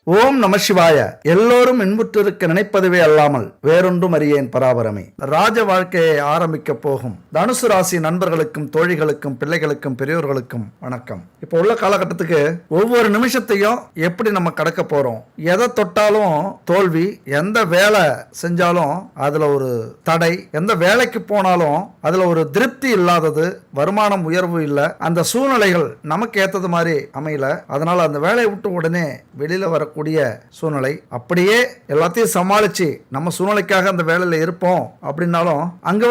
ஓம் நம சிவாய. எல்லோரும் இன்புற்றிருக்க நினைப்பதுவே அல்லாமல் வேறொன்றும் அறியேன் பராபரமே. ராஜ வாழ்க்கையை ஆரம்பிக்க போகும் தனுசு ராசி நண்பர்களுக்கும் தோழிகளுக்கும் பிள்ளைகளுக்கும் பெரியோர்களுக்கும் வணக்கம். இப்போ உள்ள காலகட்டத்துக்கு ஒவ்வொரு நிமிஷத்தையும் எப்படி நம்ம கடக்க போறோம், எதை தொட்டாலும் தோல்வி, எந்த வேலை செஞ்சாலும் அதுல ஒரு தடை, எந்த வேலைக்கு போனாலும் அதுல ஒரு திருப்தி இல்லாதது, வருமானம் உயர்வு இல்லை, அந்த சூழ்நிலைகள் நமக்கு ஏத்தது மாதிரி அமையல. அதனால அந்த வேலையை விட்டு உடனே வெளியில வரக்கூடிய சூழ்நிலை, அப்படியே எல்லாத்தையும் சமாளிச்சு நம்ம சூழ்நிலைக்காக அந்த வேலையில இருப்போம் அப்படின்னாலும் அங்க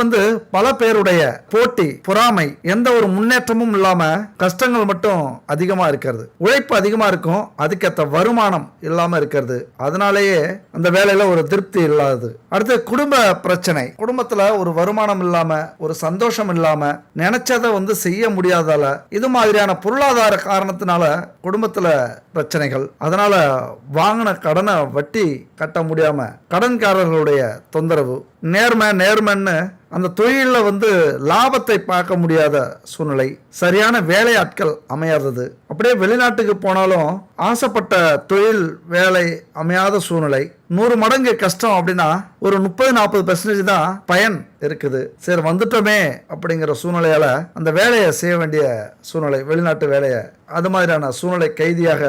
பல பேருடைய போட்டி, பொறாமை, எந்த ஒரு முன்னேற்றமும் இல்லாம கஷ்டங்கள் மட்டும் அதிகமா இருக்கிறது, உழைப்பு அதிகமா இருக்கும், அதுக்கேற்ற வருமானம் இல்லாம இருக்கிறது, அதனாலேயே அந்த வேலையில ஒரு திருப்தி இல்லாதது. அடுத்து குடும்ப பிரச்சனை, குடும்பத்துல ஒரு வருமானம் இல்லாம, ஒரு சந்தோஷம் இல்லாம, நினைச்சதை செய்ய முடியாதால, இது மாதிரியான பொருளாதார காரணத்தினால குடும்பத்துல பிரச்சனைகள், அதனால வாங்கின கடனை வட்டி கட்ட முடியாம கடன்காரர்களுடைய தொந்தரவு, நேர்மைன்னு அந்த தொழிலில் லாபத்தை பார்க்க முடியாத சூழ்நிலை, சரியான வேலையாட்கள் அமையாதது, அப்படியே வெளிநாட்டுக்கு போனாலும் ஆசைப்பட்ட தொழில் வேலை அமையாத சூழ்நிலை, 100 மடங்கு கஷ்டம் அப்படின்னா ஒரு 30-40% தான் பயன் இருக்குது. சரி வந்துட்டோமே அப்படிங்கிற சூழ்நிலையால அந்த வேலையை செய்ய வேண்டிய சூழ்நிலை, வெளிநாட்டு வேலையை, அது மாதிரியான சூழ்நிலை கைதியாக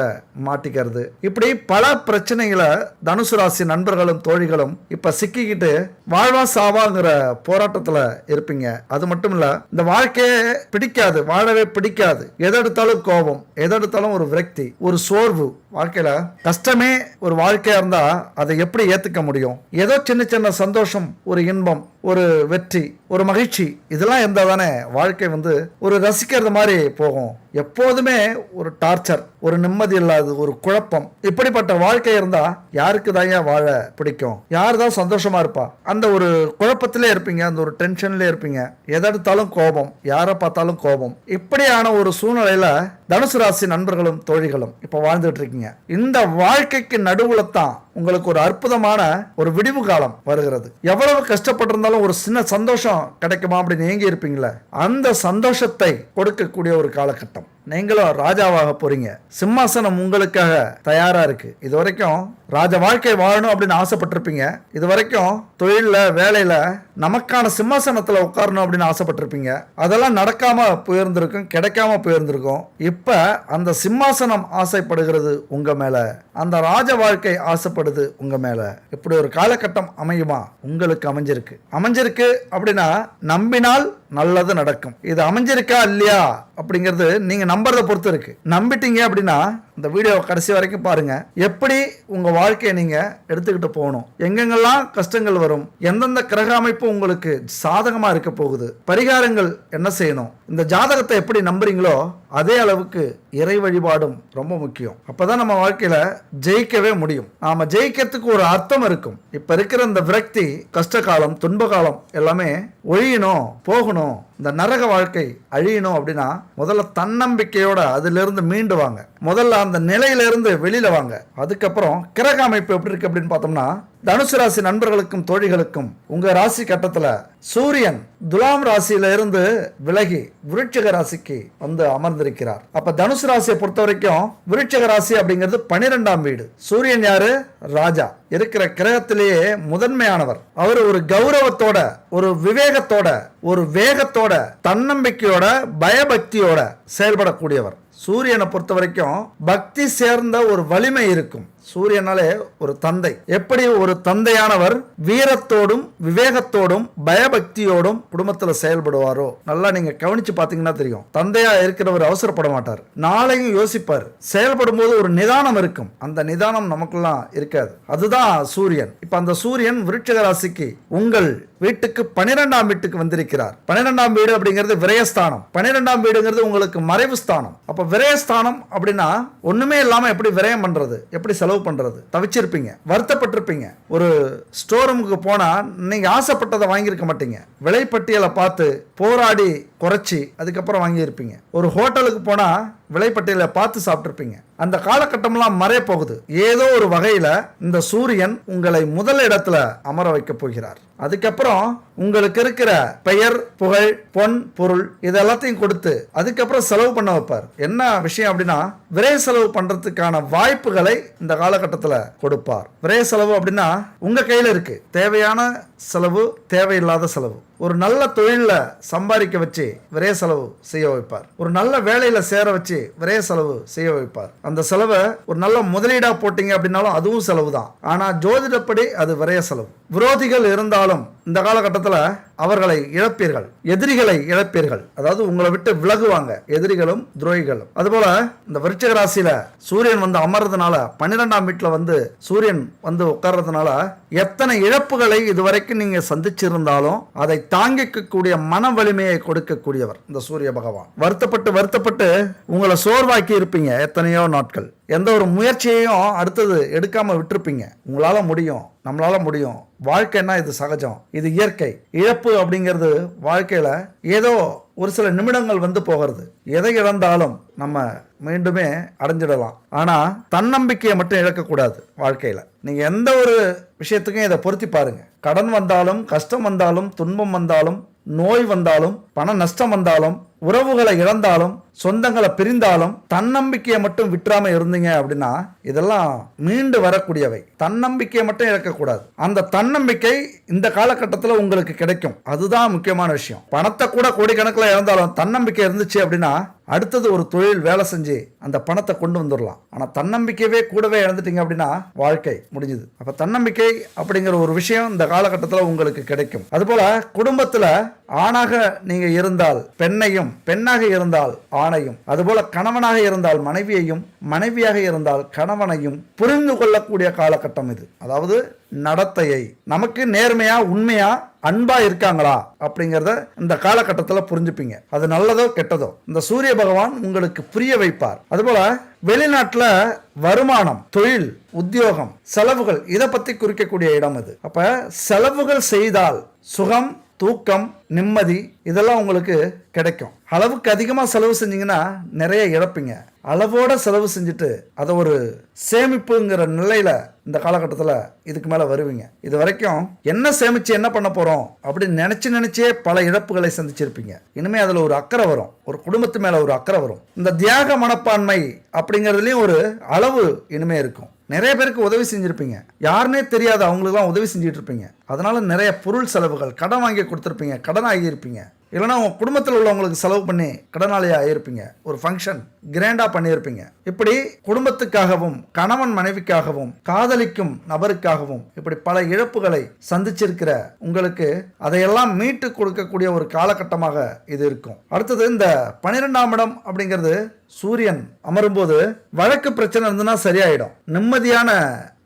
மாட்டிக்கிறது. இப்படி பல பிரச்சனைகளை தனுசு ராசி நண்பர்களும் தோழிகளும் இப்ப சிக்கிக்கிட்டு வாழ்வா சாவாங்கிற போராட்டத்துல இருப்பீங்க. அது மட்டும் இல்ல, இந்த வாழ்க்கையே பிடிக்காது, வாழவே பிடிக்காது, எதை எடுத்தாலும் கோபம், எதை எடுத்தாலும் ஒரு விரக்தி, ஒரு சோர்வு. வாழ்க்கையில கஷ்டமே ஒரு வாழ்க்கையா இருந்தா அதை எப்படி ஏத்துக்க முடியும்? ஏதோ சின்ன சின்ன சந்தோஷம், ஒரு இன்பம், ஒரு வெற்றி, ஒரு மகிழ்ச்சி, இதெல்லாம் இருந்தா தானே வாழ்க்கை ஒரு ரசிக்கிறது மாதிரி போகும். எப்போதுமே ஒரு டார்ச்சர், ஒரு நிம்மதி இல்லாத ஒரு குழப்பம், இப்படிப்பட்ட வாழ்க்கை இருந்தா யாருக்கு தான் வாழ பிடிக்கும்? யார் தான் சந்தோஷமா இருப்பா? அந்த ஒரு குழப்பத்திலே இருப்பீங்க, அந்த ஒரு டென்ஷன்ல இருப்பீங்க, எதெடுத்தாலும் கோபம், யாரை பார்த்தாலும் கோபம். இப்படியான ஒரு சூழ்நிலையில தனுசு ராசி நண்பர்களும் தோழிகளும் இப்ப வாழ்ந்துட்டு இருக்கீங்க. இந்த வாழ்க்கைக்கு நடுவுல தான் உங்களுக்கு ஒரு அற்புதமான ஒரு விடிவு காலம் வருகிறது. எவ்வளவு கஷ்டப்பட்டிருந்தாலும் ஒரு சின்ன சந்தோஷம் கிடைக்குமா அப்படின்னு ஏங்கி இருப்பீங்களே, அந்த சந்தோஷத்தை கொடுக்கக்கூடிய ஒரு காலகட்டம். நீங்களும் ராஜாவாக போறீங்க, சிம்மாசனம் உங்களுக்காக தயாரா இருக்கு. இது வரைக்கும் ராஜ வாழ்க்கை வாழணும் அப்படின்னு ஆசைப்பட்டிருப்பீங்க, இது வரைக்கும் தொழில வேலையில நமக்கான சிம்மாசனத்துல உட்காரணும் அப்படின்னு ஆசைப்பட்டிருப்பீங்க, அதெல்லாம் நடக்காம போயிருந்திருக்கும், கிடைக்காம போயிருந்திருக்கும். இப்ப அந்த சிம்மாசனம் ஆசைப்படுகிறது உங்க மேல, அந்த ராஜ வாழ்க்கை ஆசைப்படுது உங்க மேல. இப்படி ஒரு காலகட்டம் அமையுமா? உங்களுக்கு அமைஞ்சிருக்கு அப்படின்னா நம்பினால் நல்லது நடக்கும். இது அமைஞ்சிருக்கா இல்லையா அப்படிங்கிறது நீங்க நம்புறத பொறுத்து இருக்கு. நம்பிட்டீங்க அப்படின்னா இந்த வீடியோ கடைசி வரைக்கும் பாருங்க. எப்படி உங்க வாழ்க்கையை நீங்க எடுத்துக்கிட்டு போகணும், எங்கெங்கெல்லாம் கஷ்டங்கள் வரும், எந்தெந்த கிரக அமைப்பு உங்களுக்கு சாதகமா இருக்க போகுது, பரிகாரங்கள் என்ன செய்யணும், இந்த ஜாதகத்தை எப்படி நம்புறீங்களோ அதே அளவுக்கு இறை வழிபாடும் ரொம்ப முக்கியம். அப்பதான் நம்ம வாழ்க்கையில ஜெயிக்கவே முடியும். நாம ஜெயிக்கிறதுக்கு ஒரு அர்த்தம் இருக்கும். இப்ப இருக்கிற இந்த விரக்தி, கஷ்ட காலம், துன்ப காலம் எல்லாமே ஒழியணும், போகணும், இந்த நரக வாழ்க்கை அழியணும் அப்படின்னா முதல்ல தன்னம்பிக்கையோட அதிலிருந்து மீண்டு வாங்க. முதல்ல அந்த நிலையிலிருந்து வெளியில வாங்க. அதுக்கப்புறம் கிரக அமைப்பு எப்படி இருக்கு அப்படின்னு பார்த்தோம்னா, தனுசு ராசி நண்பர்களுக்கும் தோழிகளுக்கும் உங்க ராசி கட்டத்துல சூரியன் துலாம் ராசியில இருந்து விலகி விருட்சிக ராசிக்கு அமர்ந்திருக்கிறார். அப்ப தனுசு ராசியை பொறுத்த வரைக்கும் விருட்சிக ராசி அப்படிங்கிறது 12ஆம் வீடு. சூரியன் யாரு? ராஜா. இருக்கிற கிரகத்திலேயே முதன்மையானவர். அவர் ஒரு கௌரவத்தோட, ஒரு விவேகத்தோட, ஒரு வேகத்தோட, தன்னம்பிக்கையோட, பயபக்தியோட செயல்படக்கூடியவர். சூரியனை பொறுத்த வரைக்கும் பக்தி சேர்ந்த ஒரு வலிமை இருக்கும். சூரியனாலே ஒரு தந்தை. எப்படி ஒரு தந்தையானவர் வீரத்தோடும் விவேகத்தோடும் பயபக்தியோடும் குடும்பத்துல செயல்படுவாரோ, நல்லா நீங்க கவனிச்சு பாத்தீங்கன்னா தெரியும். தந்தையா இருக்கிறவர் அவசரப்பட மாட்டார், நாளையும் யோசிப்பார், செயல்படும் போது ஒரு நிதானம் இருக்கும். அந்த நிதானம் நமக்கெல்லாம் இருக்காது. அதுதான் சூரியன். இப்ப அந்த சூரியன் விருட்சிக ராசிக்கு உங்கள் வீட்டுக்கு 12ஆம் வீட்டுக்கு வந்திருக்கிறார். 12ஆம் வீடு அப்படிங்கிறது விரயஸ்தானம். 12ஆம் வீடுங்கிறது உங்களுக்கு மறைவு ஸ்தானம். அப்ப விரயஸ்தானம் அப்படின்னா ஒண்ணுமே இல்லாம எப்படி விரயம் பண்றது, எப்படி செலவு பண்றது, தவிச்சிருப்பீங்க, வருத்தப்பட்டிருப்பீங்க. ஒரு ஸ்டோர் ரூமுக்கு போனா நீங்க ஆசைப்பட்டதை வாங்கியிருக்க மாட்டீங்க, விலைப்பட்டியலை பார்த்து போராடி குறைச்சி அதுக்கப்புறம் வாங்கியிருப்பீங்க. ஒரு ஹோட்டலுக்கு போனா விலைப்பட்டியலை பார்த்து சாப்பிட்டிருப்பீங்க. அந்த காலகட்டம்லாம் மறைய போகுது. ஏதோ ஒரு வகையில இந்த சூரியன் உங்களை முதல் இடத்துல அமர வைக்க போகிறார். அதுக்கப்புறம் உங்களுக்கு இருக்கிற பெயர், புகழ், பொன், பொருள் இது எல்லாத்தையும் கொடுத்து அதுக்கப்புறம் செலவு பண்ண வைப்பார். என்ன விஷயம் அப்படின்னா, விரை செலவு பண்றதுக்கான வாய்ப்புகளை இந்த காலகட்டத்தில் கொடுப்பார். விரை செலவு அப்படின்னா உங்க கையில இருக்கு. தேவையான செலவு, தேவையில்லாத செலவு. ஒரு நல்ல தொழில சம்பாதிக்க வச்சு விரைய செலவு செய்ய வைப்பார். ஒரு நல்ல வேலையில சேர வச்சு விரைய செலவு செய்ய வைப்பார். அந்த செலவை ஒரு நல்ல முதலீடா போட்டீங்க அப்படின்னாலும் அதுவும் செலவு தான். ஆனா ஜோதிடப்படி அது விரைய செலவு. விரோதிகள் இருந்தாலும் இந்த காலகட்டத்தில் அவர்களை இழப்பீர்கள், எதிரிகளை இழப்பீர்கள். அதாவது உங்களை விட்டு விலகுவாங்க எதிரிகளும் துரோகிகளும். அதுபோல இந்த விருச்சிக ராசியில சூரியன் வந்து அமர்றதுனால, 12ஆம் வீட்டுல வந்து சூரியன் வந்து உட்கார்றதுனால எத்தனை இழப்புகளை இதுவரைக்கும் நீங்க சந்திச்சிருந்தாலும் அதை தாங்கிக்கக்கூடிய மன வலிமையை கொடுக்கக்கூடியவர் இந்த சூரிய பகவான். வருத்தப்பட்டு உங்களை சோர்வாக்கி இருப்பீங்க எத்தனையோ நாட்கள். எந்த ஒரு முயற்சியையும் அடுத்தது எடுக்காம விட்டுருப்பீங்க. உங்களால முடியும், நம்மளால முடியும். வாழ்க்கைன்னா இது சகஜம், இது இயற்கை. இழப்பு அப்படிங்கிறது வாழ்க்கையில ஏதோ ஒரு சில நிமிடங்கள் வந்து போகிறது. எதை இழந்தாலும் நம்ம மீண்டுமே அடைஞ்சிடலாம். ஆனா தன்னம்பிக்கையை மட்டும் இழக்கக்கூடாது வாழ்க்கையில. நீங்க எந்த ஒரு விஷயத்துக்கும் இதை பொருத்தி பாருங்க. கடன் வந்தாலும், கஷ்டம் வந்தாலும், துன்பம் வந்தாலும், நோய் வந்தாலும், பண நஷ்டம் வந்தாலும், உறவுகளை இழந்தாலும், சொந்தங்களை பிரிந்தாலும் தன்னம்பிக்கையை மட்டும் விட்டுறாம இருந்தீங்க அப்படின்னா இதெல்லாம் மீண்டு வரக்கூடியவை. தன்னம்பிக்கையை மட்டும் இழக்கக்கூடாது. அந்த தன்னம்பிக்கை இந்த காலகட்டத்தில் உங்களுக்கு கிடைக்கும். அதுதான் முக்கியமான விஷயம். பணத்தை கூட கோடிக்கணக்கில் இழந்தாலும் தன்னம்பிக்கை இருந்துச்சு அப்படின்னா அடுத்தது ஒரு தொழில் வேலை செஞ்சு அந்த பணத்தை கொண்டு வந்துடலாம். ஆனால் தன்னம்பிக்கையவே கூடவே இழந்துட்டீங்க அப்படின்னா வாழ்க்கை முடிஞ்சுது. அப்போ தன்னம்பிக்கை அப்படிங்கிற ஒரு விஷயம் இந்த காலகட்டத்தில் உங்களுக்கு கிடைக்கும். அதுபோல குடும்பத்தில் ஆணாக நீங்க இருந்தால் பெண்ணையும், பெண்ணாக இருந்தால் ஆணையும், அதுபோல கணவனாக இருந்தால் மனைவியையும், மனைவியாக இருந்தால் கணவனையும் புரிந்து கொள்ளக்கூடிய காலகட்டம் இது. அதாவது நடத்தையை நமக்கு நேர்மையா, உண்மையா, அன்பா இருக்காங்களா அப்படிங்கிறத இந்த காலகட்டத்தில் புரிஞ்சுப்பீங்க. அது நல்லதோ கெட்டதோ இந்த சூரிய பகவான் உங்களுக்கு புரிய வைப்பார். அதுபோல வெளிநாட்டுல வருமானம், தொழில், உத்தியோகம், செலவுகள் இதை பத்தி குறிக்கக்கூடிய இடம் இது. அப்ப செலவுகள் செய்தால் சுகம், தூக்கம், நிம்மதி இதெல்லாம் உங்களுக்கு கிடைக்கும். அளவுக்கு அதிகமாக செலவு செஞ்சீங்கன்னா நிறைய இழப்பீங்க. அளவோட செலவு செஞ்சுட்டு அதை ஒரு சேமிப்புங்கிற நிலையில இந்த காலகட்டத்தில் இதுக்கு மேலே வருவீங்க. இது வரைக்கும் என்ன சேமிச்சு என்ன பண்ண போறோம் அப்படின்னு நினைச்சே பல இழப்புகளை சந்திச்சிருப்பீங்க. இனிமே அதில் ஒரு அக்கறை வரும், ஒரு குடும்பத்து மேல ஒரு அக்கறை வரும். இந்த தியாக மனப்பான்மை அப்படிங்கிறதுலையும் ஒரு அளவு இனிமே இருக்கும். நிறைய பேருக்கு உதவி செஞ்சிருப்பீங்க, யாருன்னே தெரியாது அவங்களுக்குலாம் உதவி செஞ்சுட்டு இருப்பீங்க. அதனால நிறைய பொருள் செலவுகள், கடன் வாங்கி கொடுத்துருப்பீங்க, கடன் ஆகியிருப்பீங்க. இல்லைனா உங்கள் குடும்பத்தில் உள்ளவங்களுக்கு செலவு பண்ணி கடனாளியாக ஆகியிருப்பீங்க. ஒரு ஃபங்க்ஷன் கிராண்டாக பண்ணியிருப்பீங்க. இப்படி குடும்பத்துக்காகவும், கணவன் மனைவிக்காகவும், காதலிக்கும் நபருக்காகவும் இப்படி பல இழப்புகளை சந்திச்சிருக்கிற உங்களுக்கு அதையெல்லாம் மீட்டு கொடுக்கக்கூடிய ஒரு காலகட்டமாக இது இருக்கும். அடுத்தது இந்த 12ஆம் இடம் அப்படிங்கிறது சூரியன் அமரும்போது வழக்கு பிரச்சனை இருந்ததுன்னா சரியாயிடும். நிம்மதியான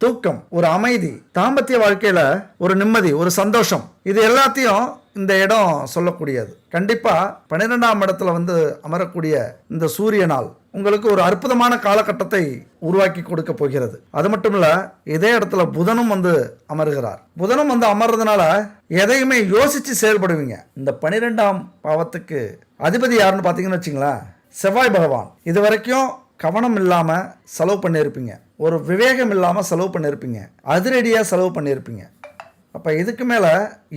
தூக்கம், ஒரு அமைதி, தாம்பத்திய வாழ்க்கையில ஒரு நிம்மதி, ஒரு சந்தோஷம், இது எல்லாத்தையும் இந்த இடம் சொல்லக்கூடியது. கண்டிப்பா 12ஆம் இடத்துல வந்து அமரக்கூடிய இந்த சூரியனால் உங்களுக்கு ஒரு அற்புதமான காலகட்டத்தை உருவாக்கி கொடுக்க போகிறது. அது மட்டும் இல்ல, இதே இடத்துல புதனும் வந்து அமருகிறார். புதனும் வந்து அமர்றதுனால எதையுமே யோசிச்சு செயல்படுவீங்க. இந்த 12ஆம் பாவத்துக்கு அதிபதி யாருன்னு பார்த்தீங்கன்னு வச்சுங்களேன், செவ்வாய் பகவான். இது வரைக்கும் கவனம் இல்லாம செலவு பண்ணியிருப்பீங்க, ஒரு விவேகம் இல்லாம செலவு பண்ணியிருப்பீங்க, அதிரடியா செலவு பண்ணியிருப்பீங்க. அப்ப இதுக்கு மேல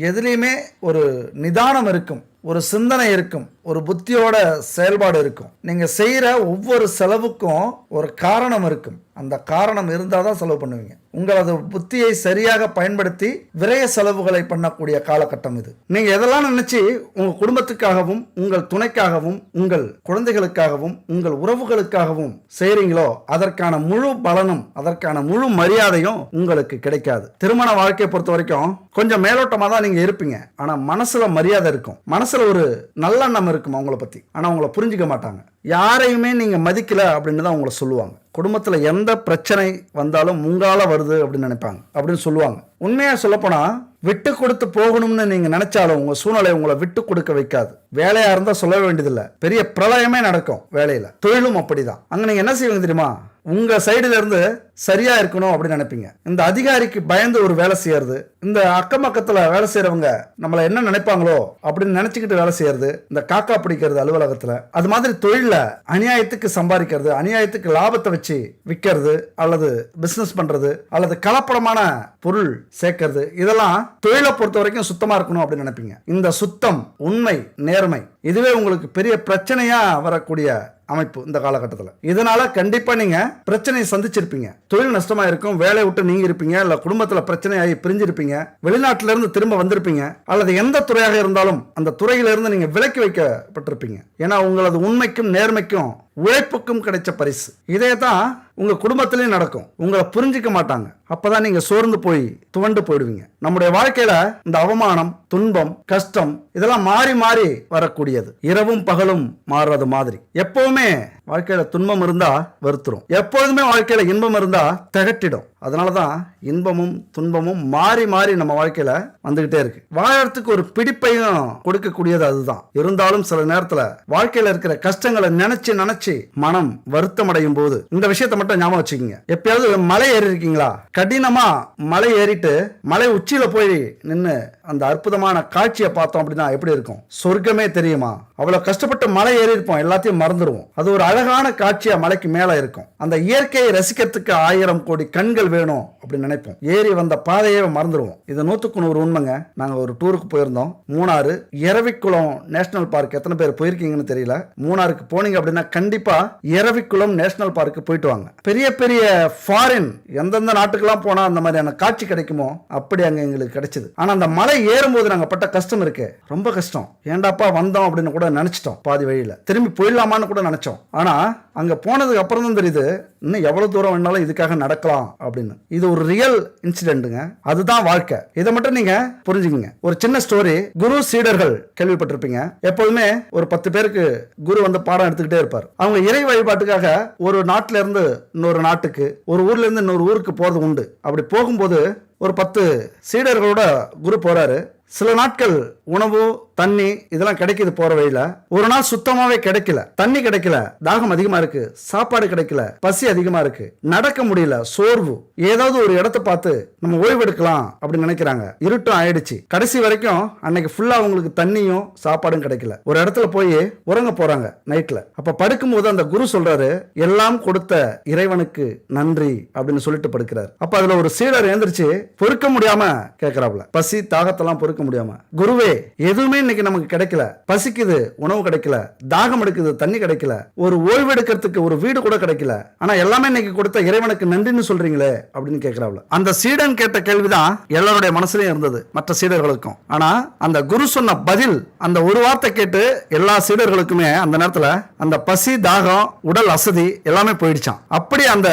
எதுலையுமே ஒரு நிதானம் இருக்கும், ஒரு சிந்தனை இருக்கும், ஒரு புத்தியோட செயல்பாடு இருக்கும். நீங்க செய்யற ஒவ்வொரு செலவுக்கும் ஒரு காரணம் இருக்கும். அந்த காரணம் இருந்தால் தான் செலவு பண்ணுவீங்க. உங்களது புத்தியை சரியாக பயன்படுத்தி விரைய செலவுகளை பண்ணக்கூடிய காலகட்டம் இது. நீங்க எதெல்லாம் நினைச்சு உங்க குடும்பத்துக்காகவும், உங்கள் துணைக்காகவும், உங்கள் குழந்தைகளுக்காகவும், உங்கள் உறவுகளுக்காகவும் செய்றீங்களோ அதற்கான முழு பலனும், அதற்கான முழு மரியாதையும் உங்களுக்கு கிடைக்காது. திருமண வாழ்க்கையை பொறுத்த வரைக்கும் கொஞ்சம் மேலோட்டமா தான் நீங்க இருப்பீங்க. ஆனா மனசுல மரியாதை இருக்கும், மனசுல ஒரு நல்லெண்ணம் இருக்கும் அவங்கள பத்தி. ஆனா உங்களை புரிஞ்சுக்க மாட்டாங்க. யாரையுமே நீங்க மதிக்கல அப்படின்னு தான் உங்களை சொல்லுவாங்க. குடும்பத்துல எந்த பிரச்சனை வந்தாலும் உங்களால வருது அப்படின்னு நினைப்பாங்க, அப்படின்னு சொல்லுவாங்க. உண்மையா சொல்லப்போனா விட்டு கொடுத்து போகணும்னு நீங்க நினைச்சாலும் உங்க சூழ்நிலை உங்களை விட்டு கொடுக்க வைக்காது. வேலையா இருந்தா சொல்ல வேண்டியதில்லை, பெரிய பிரளயமே நடக்கும் வேலையில. தொழிலும் அப்படிதான். அங்க நீங்க என்ன செய்வீங்க தெரியுமா? உங்க சைடுல இருந்து சரியா இருக்கணும் அப்படின்னு நினைப்பீங்க. இந்த அதிகாரிக்கு பயந்து ஒரு வேலை செய்யறது, இந்த அக்கம் பக்கத்துல வேலை செய்யறவங்க நம்மள என்ன நினைப்பாங்களோ அப்படின்னு நினைச்சுக்கிட்டு வேலை செய்யறது, இந்த காக்கா பிடிக்கிறது அலுவலகத்துல, அது மாதிரி தொழில அநியாயத்துக்கு சம்பாதிக்கிறது, அநியாயத்துக்கு லாபத்தை வச்சு வச்சு விற்கிறது அல்லது பிசினஸ் பண்றது அல்லது கலப்படமான பொருள் சேர்க்கறது, இதெல்லாம் தொழிலை பொறுத்த வரைக்கும் சுத்தமா இருக்கணும் அப்படின்னு நினைப்பீங்க. இந்த சுத்தம், உண்மை, நேர்மை இதுவே உங்களுக்கு பெரிய பிரச்சனையா வரக்கூடிய அமைப்பு இந்த காலகட்டத்தில். இதனால கண்டிப்பா நீங்க பிரச்சனையை சந்திச்சிருப்பீங்க. தொழில் நஷ்டமா இருக்கும், வேலையை விட்டு நீங்க இருப்பீங்க, இல்ல குடும்பத்துல பிரச்சனையாகி பிரிஞ்சிருப்பீங்க, வெளிநாட்டில இருந்து திரும்ப வந்திருப்பீங்க, அல்லது எந்த துறையாக இருந்தாலும் அந்த துறையில இருந்து நீங்க விலக்கி வைக்கப்பட்டிருப்பீங்க. ஏன்னா உங்களது உண்மைக்கும் நேர்மைக்கும் உழைப்புக்கும் கிடைச்ச பரிசு. இதே தான் உங்க குடும்பத்திலையும் நடக்கும். உங்களை புரிஞ்சிக்க மாட்டாங்க. அப்பதான் நீங்க சோர்ந்து போய் துவண்டு போயிடுவீங்க. நம்முடைய வாழ்க்கையில இந்த அவமானம், துன்பம், கஷ்டம் இதெல்லாம் மாறி மாறி வரக்கூடியது. இரவும் பகலும் மாறுறது மாதிரி. எப்பவுமே வாழ்க்கையில துன்பம் இருந்தா வருத்துரும், எப்பொழுதுமே வாழ்க்கையில இன்பம் இருந்தா திகட்டிடும். அதனாலதான் இன்பமும் துன்பமும் மாறி மாறி நம்ம வாழ்க்கையில வந்துகிட்டே இருக்கு. வாழறதுக்கு ஒரு பிடிப்பையும் கொடுக்கக்கூடியது அதுதான். இருந்தாலும் சில நேரத்துல வாழ்க்கையில இருக்கிற கஷ்டங்களை நினைச்சு நினைச்சு மனம் வருத்தம் அடையும் போது இந்த விஷயத்தை மட்டும் ஞாபகம் வச்சுக்கோங்க. எப்பயாவது மலை ஏறி இருக்கீங்களா? கடினமா மலை ஏறிட்டு மலை உச்சியில போய் நின்று அந்த அற்புதமான காட்சியை பார்த்தோம் அப்படின்னா எப்படி இருக்கும்? சொர்க்கமே தெரியுமா? அவ்வளவு கஷ்டப்பட்டு மலை ஏறி இருப்போம், எல்லாத்தையும் மறந்துடுவோம். அது ஒரு அழகான காட்சியா மலைக்கு மேல இருக்கும். அந்த இயற்கையை ரசிக்கிறதுக்கு 1000 கோடி கண்கள் வேணும் அப்படின்னு நினைப்போம். ஏறி வந்த பாதையை மறந்துடுவோம். இது 100க்கு 100 உண்மைங்க. நாங்க ஒரு டூருக்கு போயிருந்தோம். Munnar Eravikulam national park. எத்தனை பேர் போயிருக்கீங்கன்னு தெரியல. மூணாருக்கு போனீங்க அப்படின்னா கண்டிப்பா இரவிக்குளம் நேஷனல் பார்க்கு போயிட்டு வாங்க. பெரிய பெரிய ஃபாரின் எந்தெந்த நாட்டுக்கெல்லாம் போனா அந்த மாதிரியான காட்சி கிடைக்குமோ அப்படி அங்க எங்களுக்கு கிடைச்சது. ஆனா அந்த மலை ஏறும்போது நாங்க பட்ட கஷ்டம் இருக்கு, ரொம்ப கஷ்டம். ஏண்டாப்பா வந்தோம் அப்படின்னு கூட நினைச்சிட்டோம். பாதி வழியில திரும்பி போயிடலாமான்னு கூட நினைச்சோம். ஆனா அங்க போனதுக்கு அப்புறம் தான் தெரியுது இன்னும் எவ்வளவு தூரம் வேணாலும் இதுக்காக நடக்கலாம் அப்படின்னு. இது ஒரு ரியல் இன்சிடென்ட்டுங்க. அதுதான் வாழ்க்கை. இதை மட்டும் நீங்க புரிஞ்சுக்கங்க. ஒரு சின்ன ஸ்டோரி. குரு சீடர்கள் கேள்விப்பட்டிருப்பீங்க. எப்போதுமே ஒரு 10 பேருக்கு குரு வந்து பாடம் எடுத்துக்கிட்டே இருப்பார். அவங்க இறை வழிபாட்டுக்காக ஒரு நாட்டில இருந்து இன்னொரு நாட்டுக்கு, ஒரு ஊர்ல இருந்து இன்னொரு ஊருக்கு போறது உண்டு. அப்படி போகும்போது ஒரு 10 சீடர்களோட குரு போறாரு. சில நாட்கள் உணவு, தண்ணி இதெல்லாம் கிடைக்குது போற வழியில. ஒரு நாள் சுத்தமாவே கிடைக்கல. தண்ணி கிடைக்கல, தாகம் அதிகமா இருக்கு, சாப்பாடு கிடைக்கல, பசி அதிகமா இருக்கு, நடக்க முடியல, சோர்வு. ஏதாவது ஒரு இடத்தை பார்த்து நம்ம ஓய்வு எடுக்கலாம் அப்படின்னு நினைக்கிறாங்க. இருட்டும் ஆயிடுச்சு. கடைசி வரைக்கும் அன்னைக்கு ஃபுல்லா அவங்களுக்கு தண்ணியும் சாப்பாடும் கிடைக்கல. ஒரு இடத்துல போய் உறங்க போறாங்க நைட்ல. அப்ப படுக்கும் போது அந்த குரு சொல்றாரு, எல்லாம் கொடுத்த இறைவனுக்கு நன்றி அப்படின்னு சொல்லிட்டு படுக்கிறார். அப்ப அதுல ஒரு சீடர் எழுந்திருச்சு பொறுக்க முடியாம கேட்கிறாப்ல, பசி தாகத்தெல்லாம் பொறுக்க முடியாம, குருவே எதுவுமே இன்னைக்கு நமக்கு கிடைக்கல, பசிக்குது உணவு கிடைக்கல, தாகம் எடுக்குது தண்ணி கிடைக்கல, ஒரு ஓய்வு எடுக்கிறதுக்கு ஒரு வீடு கூட கிடைக்கல, ஆனா எல்லாமே இன்னைக்கு கொடுத்த இறைவனுக்கு நன்றின்னு சொல்றீங்களே அப்படின்னு கேட்கிறாப்ல. அந்த சீடன் கேட்ட கேள்விதான் எல்லாருடைய மனசுலயும் இருந்தது, மற்ற சீடர்களுக்கும். ஆனா அந்த குரு சொன்ன பதில், அந்த ஒரு வார்த்தை கேட்டு எல்லா சீடர்களுக்குமே அந்த நேரத்துல அந்த பசி, தாகம், உடல் அசதி எல்லாமே போயிடுச்சான். அப்படி அந்த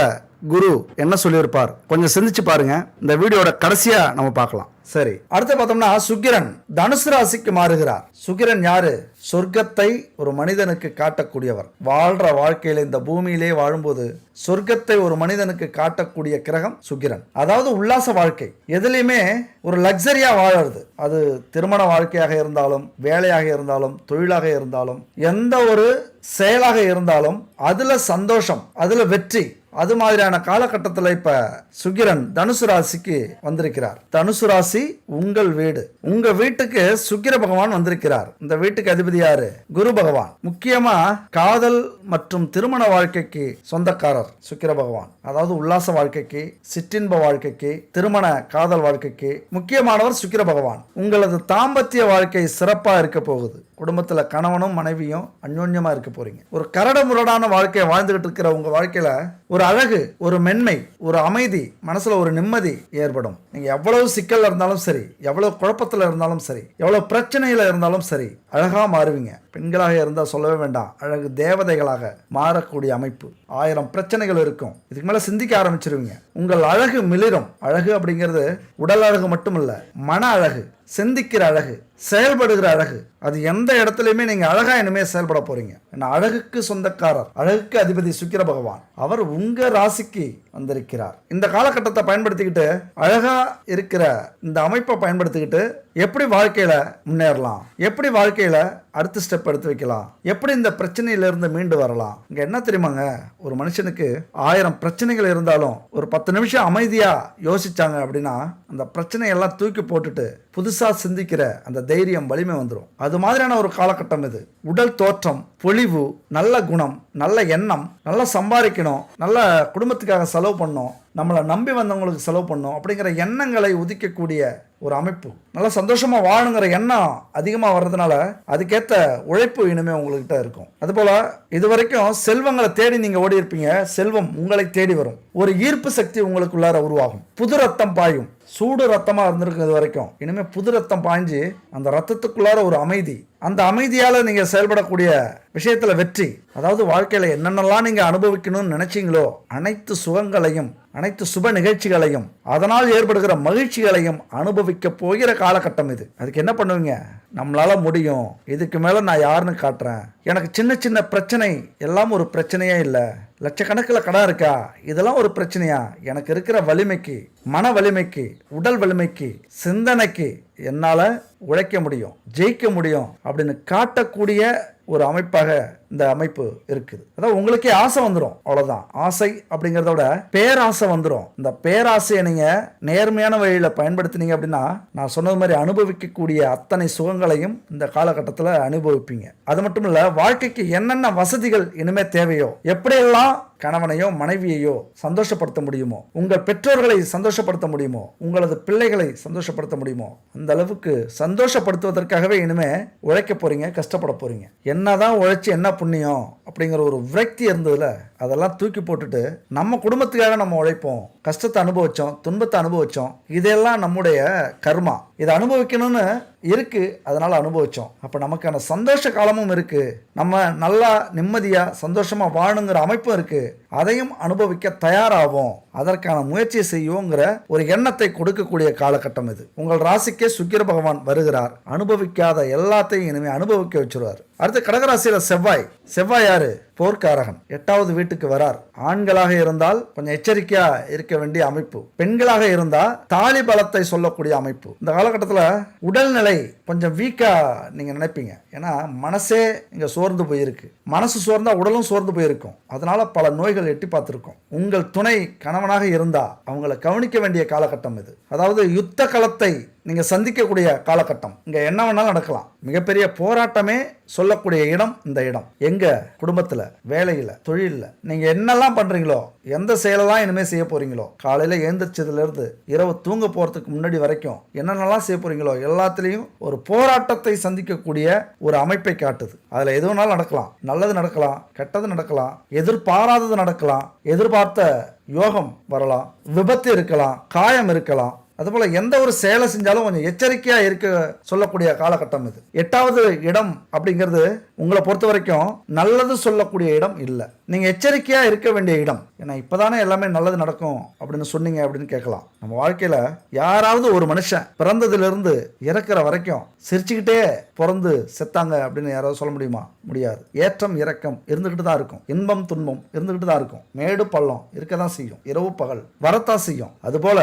குரு என்ன சொல்லியிருப்பார் கொஞ்சம் சிந்திச்சு பாருங்க. இந்த வீடியோட கடைசியா நம்ம பார்க்கலாம். சரி, அடுத்து பார்த்தோம்னா சுக்கிரன் தனுசு ராசிக்கு மாறுகிறார். சுக்கிரன் யாரு? சொர்க்கத்தை ஒரு மனிதனுக்கு காட்டக்கூடியவர். வாழ்ற வாழ்க்கையில இந்த பூமியிலே வாழும்போது சொர்க்கத்தை ஒரு மனிதனுக்கு காட்டக்கூடிய கிரகம் சுக்கிரன். அதாவது உல்லாச வாழ்க்கை, எதுலையுமே ஒரு லக்ஸரியா வாழறது. அது திருமண வாழ்க்கையாக இருந்தாலும், வேலையாக இருந்தாலும், தொழிலாக இருந்தாலும், எந்த ஒரு செயலாக இருந்தாலும் அதுல சந்தோஷம், அதுல வெற்றி. அது மாதிரியான காலகட்டத்தில் இப்ப சுக்கிரன் தனுசு ராசிக்கு வந்திருக்கிறார். தனுசு ராசி உங்கள் வீடு. உங்க வீட்டுக்கு சுக்கிர பகவான் வந்திருக்கிறார். இந்த வீட்டுக்கு அதிபதி யாரு? குரு பகவான். முக்கியமா காதல் மற்றும் திருமண வாழ்க்கைக்கு சொந்தக்காரர் சுக்கிர பகவான். அதாவது உல்லாச வாழ்க்கைக்கு, சிற்றின்ப வாழ்க்கைக்கு, திருமண காதல் வாழ்க்கைக்கு முக்கியமானவர் சுக்கிர பகவான். உங்களது தாம்பத்திய வாழ்க்கை சிறப்பா இருக்க போகுது. குடும்பத்துல கணவனும் மனைவியும் அந்யோன்யமா இருக்க போறீங்க. ஒரு கரடு முரடான வாழ்க்கையை வாழ்ந்துகிட்டு இருக்கிற உங்க வாழ்க்கையில ஒரு அழகு, ஒரு மென்மை, ஒரு அமைதி, மனசுல ஒரு நிம்மதி ஏற்படும். நீங்க எவ்வளவு சிக்கல்ல இருந்தாலும் சரி, எவ்வளவு குழப்பத்துல இருந்தாலும் சரி, எவ்வளவு பிரச்சனையில இருந்தாலும் சரி, அழகா மாறுவீங்க. பெண்களாக இருந்தால் சொல்லவே வேண்டாம், அழகு தேவதைகளாக மாறக்கூடிய அமைப்பு. 1000 பிரச்சனைகள் இருக்கும், இதுக்கு மேல சிந்திக்க ஆரம்பிச்சிருவீங்க. உங்கள் அழகு மிளிரும். அழகு அப்படிங்கிறது உடல் அழகு மட்டும் இல்ல, மன அழகு, சிந்திக்கிற அழகு, செயல்படுகிற அழகு. அது எந்த இடத்துலையுமே நீங்க அழகா இனிமே செயல்பட போறீங்க. அழகுக்கு சொந்தக்காரர், அழகுக்கு அதிபதி சுக்கிர பகவான். அவர் உங்க ராசிக்கு வந்திருக்கிறார். இந்த காலகட்டத்தை பயன்படுத்திக்கிட்டு அழகா இருக்கிற இந்த அமைப்பை பயன்படுத்திக்கிட்டு எப்படி வாழ்க்கையில முன்னேறலாம், எப்படி வாழ்க்கையில அடுத்த ஸ்டெப் எடுத்து வைக்கலாம், எப்படி இந்த பிரச்சனையிலிருந்து மீண்டு வரலாம். இங்க என்ன தெரியுமாங்க, ஒரு மனுஷனுக்கு 1000 பிரச்சனைகள் இருந்தாலும் ஒரு 10 நிமிஷம் அமைதியா யோசிச்சாங்க அப்படின்னா அந்த பிரச்சனையெல்லாம் தூக்கி போட்டுட்டு புதுசா சிந்திக்கிற அந்த தைரியம் வலிமை வந்துடும். அது மாதிரியான ஒரு காலகட்டம் இது. உடல் தோற்றம், பொலிவு, நல்ல குணம், நல்ல எண்ணம், நல்லா சம்பாதிக்கணும், நல்ல குடும்பத்துக்காக செலவு பண்ணணும், நம்மளை நம்பி வந்தவங்களுக்கு செலவு பண்ணணும் அப்படிங்கிற எண்ணங்களை உதிக்கக்கூடிய ஒரு அமைப்பு. நல்லா சந்தோஷமா வாழணுங்கிற எண்ணம் அதிகமாக வர்றதுனால அதுக்கேற்ற உழைப்பு இனிமே உங்கள்கிட்ட இருக்கும். அதுபோல இதுவரைக்கும் செல்வங்களை தேடி நீங்க ஓடி இருப்பீங்க, செல்வம் உங்களை தேடி வரும். ஒரு ஈர்ப்பு சக்தி உங்களுக்குள்ளார உருவாகும். புது ரத்தம் பாயும். சூடு ரத்தமா இருந்திருக்கு இது வரைக்கும், இனிமே புது ரத்தம் பாய்ஞ்சு அந்த ரத்தத்துக்குள்ளார ஒரு அமைதி, அந்த அமைதியால நீங்க செயல்படக்கூடிய விஷயத்துல வெற்றி. அதாவது வாழ்க்கையில என்னென்னலாம் நீங்க அனுபவிக்கணும்னு நினைச்சீங்களோ அனைத்து சுகங்களையும், அனைத்து சுப நிகழ்ச்சிகளையும், அதனால் ஏற்படுகிற மகிழ்ச்சிகளையும் அனுபவிக்க போகிற காலகட்டம் இது. அதுக்கு என்ன பண்ணுவீங்க, நம்மளால முடியும், இதுக்கு மேல நான் யாருன்னு காட்டுறேன், எனக்கு சின்ன சின்ன பிரச்சனை எல்லாம் ஒரு பிரச்சனையே இல்லை, லட்சக்கணக்கில் கடன் இருக்கா இதெல்லாம் ஒரு பிரச்சனையா, எனக்கு இருக்கிற வலிமைக்கு, மன வலிமைக்கு, உடல் வலிமைக்கு, சிந்தனைக்கு என்னால் உழைக்க முடியும், ஜெயிக்க முடியும் அப்படின்னு காட்டக்கூடிய ஒரு அமைப்பாக இந்த அமைப்பு இருக்குது. அதாவது உங்களுக்கே ஆசை வந்துடும், அவ்வளவுதான். ஆசை அப்படிங்கிறத விட பேராசை வந்துடும். இந்த பேராசையை நீங்க நேர்மையான வழியில பயன்படுத்தினீங்க அப்படின்னா நான் சொன்னது மாதிரி அனுபவிக்கக்கூடிய அத்தனை சுகங்களையும் இந்த காலகட்டத்தில் அனுபவிப்பீங்க. அது மட்டும் இல்ல, வாழ்க்கைக்கு என்னென்ன வசதிகள் இனிமே தேவையோ, எப்படியெல்லாம் கணவனையோ மனைவியையோ சந்தோஷப்படுத்த முடியுமோ, உங்கள் பெற்றோர்களை சந்தோஷப்படுத்த முடியுமோ, உங்களது பிள்ளைகளை சந்தோஷப்படுத்த முடியுமோ, அந்த அளவுக்கு சந்தோஷப்படுத்துவதற்காகவே இனிமே உழைக்க போறீங்க, கஷ்டப்பட போறீங்க. என்னதான் உழைச்சி என்ன புண்ணியம் அப்படிங்கிற ஒரு விரக்தி இருந்ததுல அதெல்லாம் தூக்கி போட்டுட்டு நம்ம குடும்பத்துக்காக நம்ம உழைப்போம், கஷ்டத்தை அனுபவிச்சோம், துன்பத்தை அனுபவிச்சோம், இதெல்லாம் நம்முடைய கர்மா, இதை அனுபவிக்கணும்னு இருக்கு, அதனால அனுபவிச்சோம். அப்ப நமக்கான சந்தோஷ காலமும் இருக்கு, நம்ம நல்லா நிம்மதியா சந்தோஷமா வாழணுங்கிற அமைப்பும் இருக்கு, அதையும் அனுபவிக்க தயாராகும், அதற்கான முயற்சியை செய்வோங்கிற ஒரு எண்ணத்தை கொடுக்கக்கூடிய காலகட்டம் இது. உங்கள் ராசிக்கே சுக்கிர பகவான் வருகிறார், அனுபவிக்காத எல்லாத்தையும் இனிமே அனுபவிக்க வச்சிருவார். அடுத்து கடகராசியில செவ்வாய். செவ்வாய் யாரு? போர்க்காரகன். 8வது வீட்டுக்கு வரார். ஆண்களாக இருந்தால் கொஞ்சம் எச்சரிக்கையா இருக்க வேண்டிய அமைப்பு, பெண்களாக இருந்தா தாலி பலத்தை சொல்லக்கூடிய அமைப்பு. இந்த காலகட்டத்தில் உடல்நிலை கொஞ்சம் வீக்கா நீங்க நினைப்பீங்க, ஏன்னா மனசே இங்க சோர்ந்து போயிருக்கு. மனசு சோர்ந்தா உடலும் சோர்ந்து போயிருக்கும், அதனால பல நோய்கள் எட்டி பார்த்திருக்கும். உங்கள் துணை கணவனாக இருந்தா அவங்களை கவனிக்க வேண்டிய காலகட்டம் இது. அதாவது யுத்த களத்தை நீங்க சந்திக்கக்கூடிய காலகட்டம். இங்க என்ன வேணாலும் நடக்கலாம். மிகப்பெரிய போராட்டமே சொல்லக்கூடிய இடம் இந்த இடம். எங்க குடும்பத்துல, வேலையில, தொழில நீங்க என்னெல்லாம் பண்றீங்களோ, எந்த செயலெல்லாம் இனிமே செய்ய போறீங்களோ, காலையில எழுந்திரிச்சதுல இருந்து இரவு தூங்க போறதுக்கு முன்னாடி வரைக்கும் என்னென்னலாம் செய்ய போறீங்களோ எல்லாத்துலயும் ஒரு போராட்டத்தை சந்திக்கக்கூடிய ஒரு அமைப்பை காட்டுது. அதுல எது வேணாலும் நடக்கலாம். நல்லது நடக்கலாம், கெட்டது நடக்கலாம், எதிர்பாராதது நடக்கலாம், எதிர்பார்த்த யோகம் வரலாம், விபத்து இருக்கலாம், காயம் இருக்கலாம். அதுபோல எந்த ஒரு செயலை செஞ்சாலும் கொஞ்சம் எச்சரிக்கையா இருக்க சொல்லக்கூடிய காலகட்டம் இது. 8வது இடம் அப்படிங்கிறது உங்களை பொறுத்த வரைக்கும் நல்லது சொல்லக்கூடிய இடம் இல்லை, நீங்க எச்சரிக்கையா இருக்க வேண்டிய இடம். ஏன்னா இப்பதானே எல்லாமே நல்லது நடக்கும் அப்படின்னு சொன்னீங்க அப்படின்னு கேட்கலாம். நம்ம வாழ்க்கையில யாராவது ஒரு மனுஷன் பிறந்ததுல இருந்து இறக்குற வரைக்கும் சிரிச்சுக்கிட்டே பிறந்து செத்தாங்க அப்படின்னு யாராவது சொல்ல முடியுமா? முடியாது. ஏற்றம் இறக்கம் இருந்துகிட்டு தான் இருக்கும், இன்பம் துன்பம் இருந்துகிட்டு தான் இருக்கும், மேடு பள்ளம் இருக்க தான் செய்யும், இரவு பகல் வரத்தான் செய்யும். அதுபோல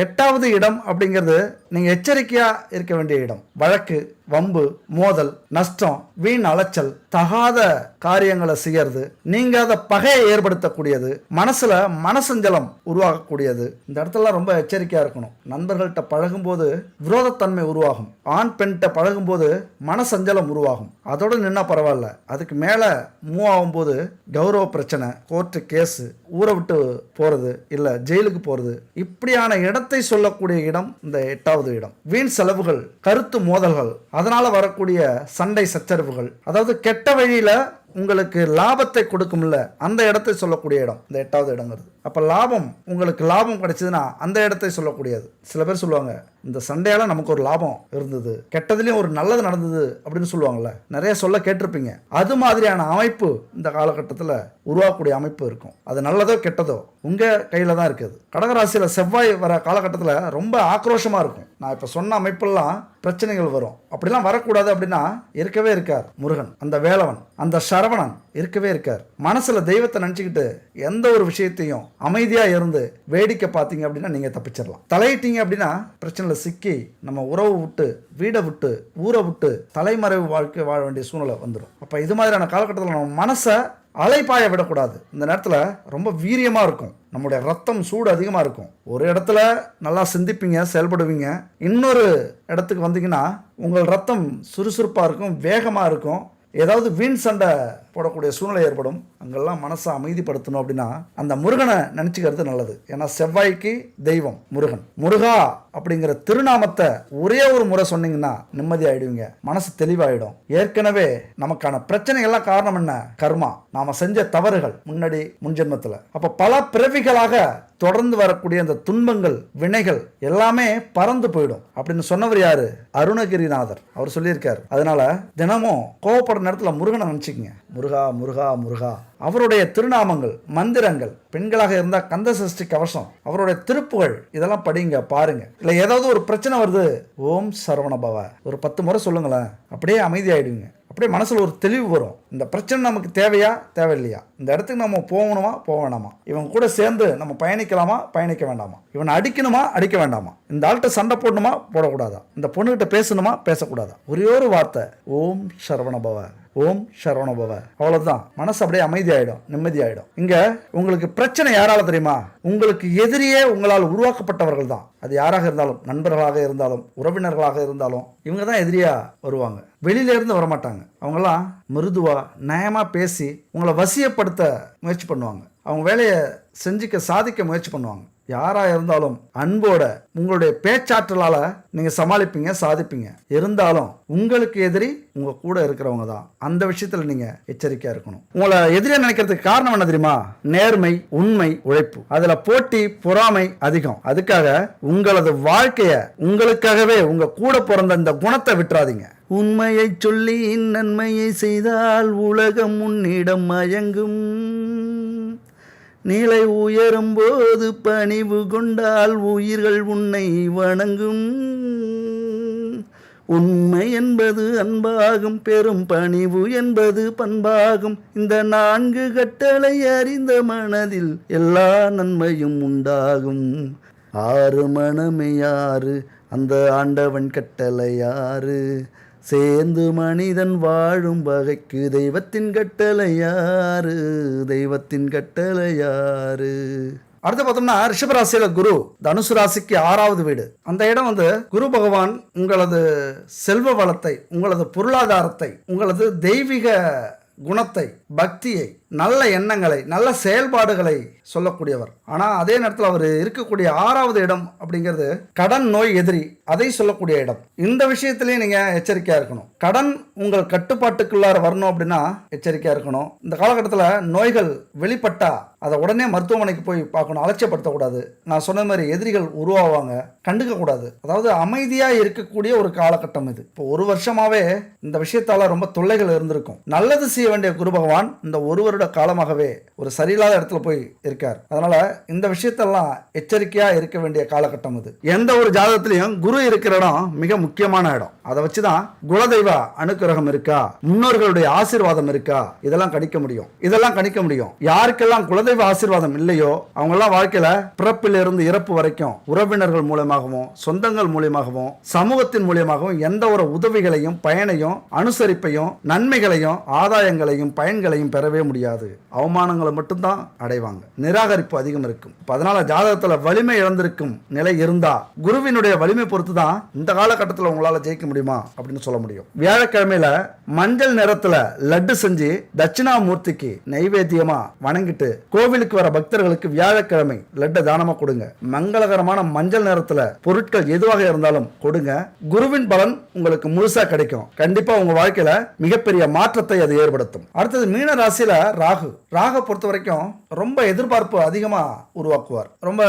8வது இடம் அப்படிங்கிறது நீங்க எச்சரிக்கையா இருக்க வேண்டிய இடம். வழக்கு, வம்பு, மோதல், நஷ்டம், வீண் அலைச்சல், தகாத காரியங்களை செய்யறது, நீங்காத பகையை ஏற்படுத்தக்கூடியது, மனசுல மனசஞ்சலம் உருவாகக்கூடியது. இந்த இடத்துல ரொம்ப எச்சரிக்கையா இருக்கணும். நண்பர்கள்ட்ட பழகும் போது விரோதத்தன்மை உருவாகும், ஆண் பெண்கிட்ட பழகும் போது மனசஞ்சலம் உருவாகும். அதோட நின்னா பரவாயில்ல, அதுக்கு மேல மூவ் ஆகும் போது கௌரவ பிரச்சனை, கோர்ட்டு கேஸ், ஊரை விட்டு போறது, இல்ல ஜெயிலுக்கு போறது, இப்படியான இடத்தை சொல்லக்கூடிய இடம் இந்த 8வது இடம். வீண் செலவுகள், கருத்து மோதல்கள், அதனால வரக்கூடிய சண்டை சச்சரவுகள், அதாவது கெட்ட வழியில உங்களுக்கு லாபத்தை கொடுக்கும்ல அந்த இடத்தை சொல்லக்கூடிய இடம் இந்த 8வது இடங்கிறது. அப்ப லாபம், உங்களுக்கு லாபம் கிடைச்சதுன்னா அந்த இடத்தை சொல்லக்கூடியது. சில பேர் சொல்லுவாங்க, இந்த சண்டையால நமக்கு ஒரு லாபம் இருந்தது, கெட்டதுலயும் ஒரு நல்லது நடந்தது அப்படின்னு சொல்லுவாங்கல்ல, நிறைய சொல்ல கேட்டிருப்பீங்க. அது மாதிரியான அமைப்பு இந்த காலகட்டத்தில் உருவாக்கக்கூடிய அமைப்பு இருக்கும். அது நல்லதோ கெட்டதோ உங்க கையில தான் இருக்குது. கடகராசியில செவ்வாய் வர காலகட்டத்தில் ரொம்ப ஆக்ரோஷமா இருக்கும். நான் இப்ப சொன்ன அமைப்பெல்லாம் பிரச்சனைகள் வரும். அப்படிலாம் வரக்கூடாது அப்படின்னா இருக்கவே இருக்கார் முருகன், அந்த வேலவன், அந்த சரவணன் இருக்கவே இருக்கார். மனசுல தெய்வத்தை நினைச்சுக்கிட்டு எந்த ஒரு விஷயத்தையும் அமைதியா இருந்து வேடிக்கை பார்த்தீங்க அப்படின்னா நீங்க தப்பிச்சிடலாம். தலையிட்டீங்க அப்படின்னா பிரச்சனைல சிக்கி நம்ம உறவு விட்டு, வீடை விட்டு, ஊரை விட்டு தலைமறைவு வாழ்க்கை வாழ வேண்டிய சூழ்நிலை வந்துடும். அப்ப இது மாதிரியான காலகட்டத்தில் நம்ம மனசை அலைப்பாய விடக்கூடாது. இந்த நேரத்தில் ரொம்ப வீரியமாக இருக்கும், நம்முடைய ரத்தம் சூடு அதிகமாக இருக்கும். ஒரு இடத்துல நல்லா சிந்திப்பீங்க, செயல்படுவீங்க. இன்னொரு இடத்துக்கு வந்தீங்கன்னா உங்கள் ரத்தம் சுறுசுறுப்பாக இருக்கும், வேகமாக இருக்கும். ஏதாவது வீண் சண்டை போடக்கூடிய சூழ்நிலை ஏற்படும். அங்கெல்லாம் மனசை அமைதிப்படுத்தணும் அப்படின்னா அந்த முருகனை நினச்சிக்கிறது நல்லது. ஏன்னா செவ்வாய்க்கு தெய்வம் முருகன். முருகா அப்படிங்கிற திருநாமத்தை ஒரே ஒரு முறை சொன்னீங்கன்னா நிம்மதி ஆயிடுவீங்க, மனசு தெளிவாயிடும். ஏற்கனவே நமக்கான பிரச்சனைகள்லாம் காரணம் என்ன? கர்மா, நாம செஞ்ச தவறுகள் முன்னாடி முன்ஜென்மத்தில். அப்ப பல பிறவிகளாக தொடர்ந்து வரக்கூடிய அந்த துன்பங்கள், வினைகள் எல்லாமே பறந்து போயிடும் அப்படின்னு சொன்னவர் யாரு? அருணகிரிநாதர். அவர் சொல்லியிருக்காரு. அதனால தினமும் கோவப்படுற நேரத்தில் முருகனை நினைச்சுக்கங்க. முருகா முருகா முருகா. அவருடைய திருநாமங்கள், மந்திரங்கள், பெண்களாக இருந்தால் கந்த சஷ்டி கவசம், அவருடைய திருப்புகள், இதெல்லாம் படிங்க, பாருங்க. இல்லை ஏதாவது ஒரு பிரச்சனை வருது, ஓம் சரவண பவ ஒரு 10 முறை சொல்லுங்களேன், அப்படியே அமைதியாயிடுவீங்க. அப்படியே மனசுல ஒரு தெளிவு வரும். இந்த பிரச்சனை நமக்கு தேவையா தேவையில்லையா, இந்த இடத்துக்கு நம்ம போகணுமா போக வேண்டாமா, இவன் கூட சேர்ந்து நம்ம பயணிக்கலாமா பயணிக்க வேண்டாமா, இவனை அடிக்கணுமா அடிக்க வேண்டாமா, இந்த ஆள்கிட்ட சண்டை போடணுமா போடக்கூடாதா, இந்த பொண்ணுகிட்ட பேசணுமா பேசக்கூடாதா, ஒரே ஒரு வார்த்தை ஓம் சரவண பவ, ஓம் சரவண பவ, அவ்வளவுதான். மனசு அப்படியே அமைதியாயிடும், நிம்மதியாயிடும். இங்க உங்களுக்கு பிரச்சனை யாரால தெரியுமா? உங்களுக்கு எதிரியே உங்களால் உருவாக்கப்பட்டவர்கள் தான். அது யாராக இருந்தாலும், நண்பர்களாக இருந்தாலும், உறவினர்களாக இருந்தாலும், இவங்க தான் எதிரியா வருவாங்க. வெளியில இருந்து வரமாட்டாங்க. அவங்கெல்லாம் மிருதுவா நயமா பேசி உங்களை வசியப்படுத்த முயற்சி பண்ணுவாங்க. அவங்க வேலையை செஞ்சுக்க, சாதிக்க முயற்சி பண்ணுவாங்க. யாரா இருந்தாலும் அன்போட உங்களுடைய பேச்சாற்றலால நீங்க சமாளிப்பீங்க, சாதிப்பீங்க. இருந்தாலும் உங்களுக்கு எதிரி உங்க கூட இருக்கிறவங்க தான். அந்த விஷயத்துல நீங்க எச்சரிக்கையா இருக்கணும். உங்களை எதிரியா நினைக்கிறதுக்கு காரணம் என்ன தெரியுமா? நேர்மை, உண்மை, உழைப்பு. அதுல போட்டி, பொறாமை அதிகம். அதுக்காக உங்களது வாழ்க்கைய, உங்களுக்காகவே உங்க கூட பிறந்த இந்த குணத்தை விட்டுறாதீங்க. உண்மையை சொல்லி நன்மையை செய்தால் உலகம் உன்னிடம் மயங்கும். நிலை உயரும் போது பணிவு கொண்டால் உயிர்கள் உன்னை வணங்கும். உண்மை என்பது அன்பாகும், பெரும் பணிவு என்பது பண்பாகும். இந்த 4 கட்டளை அறிந்த மனதில் எல்லா நன்மையும் உண்டாகும். 6 மனமே யாரு, அந்த ஆண்டவன் கட்டளை யாரு, சேர்ந்து மனிதன் வாழும் வகைக்கு தெய்வத்தின் கட்டளை யாரு, தெய்வத்தின் கட்டளை யாரு. அடுத்து பார்த்தோம்னா ரிஷபராசியில குரு, தனுசு ராசிக்கு 6வது வீடு. அந்த இடம் குரு பகவான் உங்களது செல்வ வளத்தை, உங்களது பொருளாதாரத்தை, உங்களது தெய்வீக குணத்தை, பக்தியை, நல்ல எண்ணங்களை, நல்ல செயல்பாடுகளை சொல்லக்கூடியவர். ஆனால் அதே நேரத்தில் அவர் இருக்கக்கூடிய 6வது இடம் அப்படிங்கிறது கடன், நோய், எதிரி, அதை சொல்லக்கூடிய இடம். இந்த விஷயத்திலையும் நீங்க எச்சரிக்கையா இருக்கணும். கடன் உங்கள் கட்டுப்பாட்டுக்குள்ளார வரணும் அப்படின்னா எச்சரிக்கையா இருக்கணும். இந்த காலகட்டத்தில் நோய்கள் வெளிப்பட்டா அதை உடனே மருத்துவமனைக்கு போய் பார்க்கணும், அலட்சியப்படுத்தக்கூடாது. நான் சொன்ன மாதிரி எதிரிகள் உருவாவாங்க, கண்டுக்க கூடாது. அதாவது அமைதியா இருக்கக்கூடிய ஒரு காலகட்டம் இது. இப்போ 1 வருஷமாவே இந்த விஷயத்தால ரொம்ப தொல்லைகள் இருந்திருக்கும். நல்லது செய்ய வேண்டிய குரு பகவான் இந்த 1 வருட காலமாகவே ஒரு சரியில்லாத இடத்துல போய் இருக்கார். அதனால இந்த விஷயத்தெல்லாம் எச்சரிக்கையா இருக்க வேண்டிய காலகட்டம் இது. எந்த ஒரு ஜாதகத்திலையும் குரு இருக்கிற இடம் மிக முக்கியமான இடம். அதை வச்சுதான் குலதெய்வ அனுக்கிரகம் இருக்கா, முன்னோர்களுடைய ஆசீர்வாதம் இருக்கா, இதெல்லாம் கணிக்க முடியும். யாருக்கெல்லாம் குலதெய்வ ஆசீர்வாதம் இல்லையோ அவங்க எல்லாம் வாழ்க்கையில பிறப்பிலிருந்து இறப்பு வரைக்கும் உறவினர்கள் மூலமாகவும், சொந்தங்கள் மூலமாகவும், சமூகத்தின் மூலமாகவும் எந்த ஒரு உதவிகளையும், பயனையும், அனுசரிப்பையும், நன்மைகளையும், ஆதாயங்களையும், பயன்களையும் பெறவே முடியாது. அவமானங்களை மட்டும்தான் அடைவாங்க. நிராகரிப்பு அதிகம் இருக்கும். அதனால ஜாதகத்துல வலிமை இழந்திருக்கும் நிலை இருந்தா குருவினுடைய வலிமை பொறுத்து தான் இந்த காலகட்டத்தில் உங்களால ஜெயிக்க முடியுமா அப்படின்னு சொல்ல முடியும். வியாழக்கிழமையில மஞ்சள் நிறத்துல லட்டு செஞ்சு தட்சிணாமூர்த்திக்கு நைவேத்தியமா வணங்கிட்டு கோவிலுக்கு வர பக்தர்களுக்கு வியாழக்கிழமை லட்டு தானமா கொடுங்க. மங்களகரமான மஞ்சள் நிறத்துல பொருட்கள் எதுவாக இருந்தாலும் கொடுங்க. குருவின் பலன் உங்களுக்கு முழுசா கிடைக்கும். கண்டிப்பா உங்க வாழ்க்கையில மிகப்பெரிய மாற்றத்தை அது ஏற்படுத்தும். அடுத்தது மீன ராசியில ராகு பொறுத்த வரைக்கும் ரொம்ப எதிர்பார்ப்பு அதிகமா உருவாக்குவார். ரொம்ப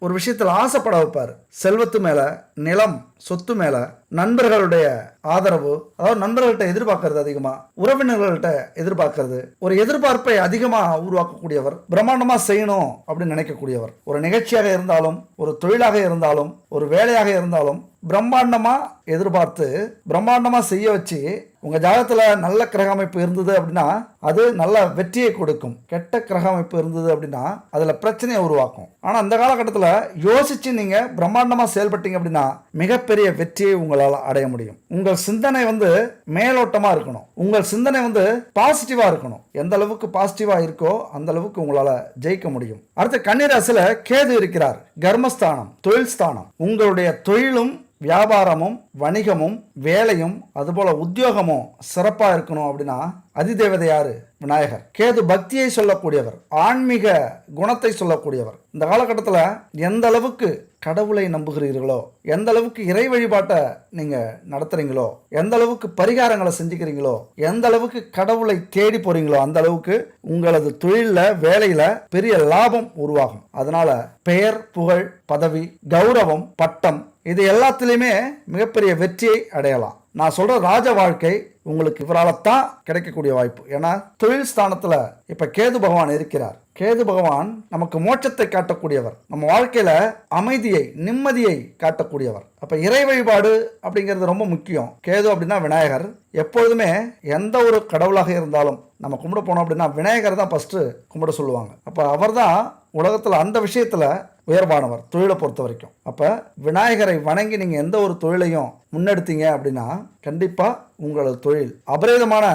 ஒரு விஷயத்துல ஆசைப்பட வைப்பார். செல்வத்து மேல, நிலம், சொத்து மேல, நண்பர்களுடைய ஆதரவு, அதாவது நண்பர்கள்ட்ட எதிர்பார்க்கறது அதிகமா, உறவினர்கள்ட்ட எதிர்பார்க்கறது, ஒரு எதிர்பார்ப்பை அதிகமா உருவாக்கக்கூடியவர், பிரம்மாண்டமா செய்யணும் அப்படின்னு நினைக்கக்கூடியவர். ஒரு நிகழ்ச்சியாக இருந்தாலும், ஒரு தொழிலாக இருந்தாலும், ஒரு வேலையாக இருந்தாலும் பிரம்மாண்டமா எதிர்பார்த்து பிரம்மாண்டமா செய்ய வச்சு உங்க ஜாதகத்துல நல்ல கிரக அமைப்பு இருந்தது அப்படின்னா அது நல்ல வெற்றியை கொடுக்கும். கெட்ட கிரக அமைப்பு இருந்தது அப்படின்னா அதுல பிரச்சனையை உருவாக்கும். ஆனா அந்த காலகட்டத்தில் யோசிச்சு நீங்க பிரம்மாண்டமா செயல்பட்டீங்க அப்படின்னா மிகப்பெரிய வெற்றியை உங்களால் அடைய முடியும். உங்கள் சிந்தனை மேலோட்டமா இருக்கணும். உங்கள் சிந்தனை பாசிட்டிவா இருக்கணும். எந்த அளவுக்கு பாசிட்டிவா இருக்கோ அந்த அளவுக்கு உங்களால ஜெயிக்க முடியும். அடுத்து கன்னிராசியில கேது இருக்கிறார். கர்மஸ்தானம், தொழில் ஸ்தானம். உங்களுடைய தொழிலும் வியாபாரமும் வணிகமும் வேலையும் அதுபோல உத்தியோகமும் சிறப்பா இருக்கணும் அப்படின்னா அதிதேவதை யாரு? விநாயகர். கேது பக்தியை சொல்லக்கூடியவர், ஆன்மீக குணத்தை சொல்லக்கூடியவர். இந்த காலகட்டத்தில் எந்த அளவுக்கு கடவுளை நம்புகிறீர்களோ, எந்த அளவுக்கு இறை வழிபாட்டை நீங்க நடத்துறீங்களோ, எந்த அளவுக்கு பரிகாரங்களை செஞ்சுக்கிறீங்களோ, எந்த அளவுக்கு கடவுளை தேடி போறீங்களோ அந்த அளவுக்கு உங்களது தொழில வேலையில பெரிய லாபம் உருவாகும். அதனால பெயர், புகழ், பதவி, கௌரவம், பட்டம் இது எல்லாத்திலையுமே மிகப்பெரிய வெற்றியை அடையலாம். நான் சொல்ற ராஜ வாழ்க்கை உங்களுக்கு இவரால் தான் கிடைக்கக்கூடிய வாய்ப்பு. ஏன்னா தொழில் ஸ்தானத்துல இப்ப கேது பகவான் இருக்கிறார். கேது பகவான் நமக்கு மோட்சத்தை காட்டக்கூடியவர், நம்ம வாழ்க்கையில அமைதியை, நிம்மதியை காட்டக்கூடியவர். அப்ப இறை வழிபாடு அப்படிங்கிறது ரொம்ப முக்கியம். கேது அப்படின்னா விநாயகர். எப்பொழுதுமே எந்த ஒரு கடவுளாக இருந்தாலும் நம்ம கும்பிட போனோம் அப்படின்னா விநாயகர் தான் ஃபர்ஸ்ட் கும்பிட சொல்லுவாங்க. அப்ப அவர் தான் உலகத்துல அந்த விஷயத்துல உயர்வானவர் தொழிலை பொறுத்த வரைக்கும். அப்ப விநாயகரை வணங்கி நீங்க எந்த ஒரு தொழிலையும் முன்னெடுத்தீங்க அப்படின்னா கண்டிப்பா உங்களது தொழில் அபரிதமான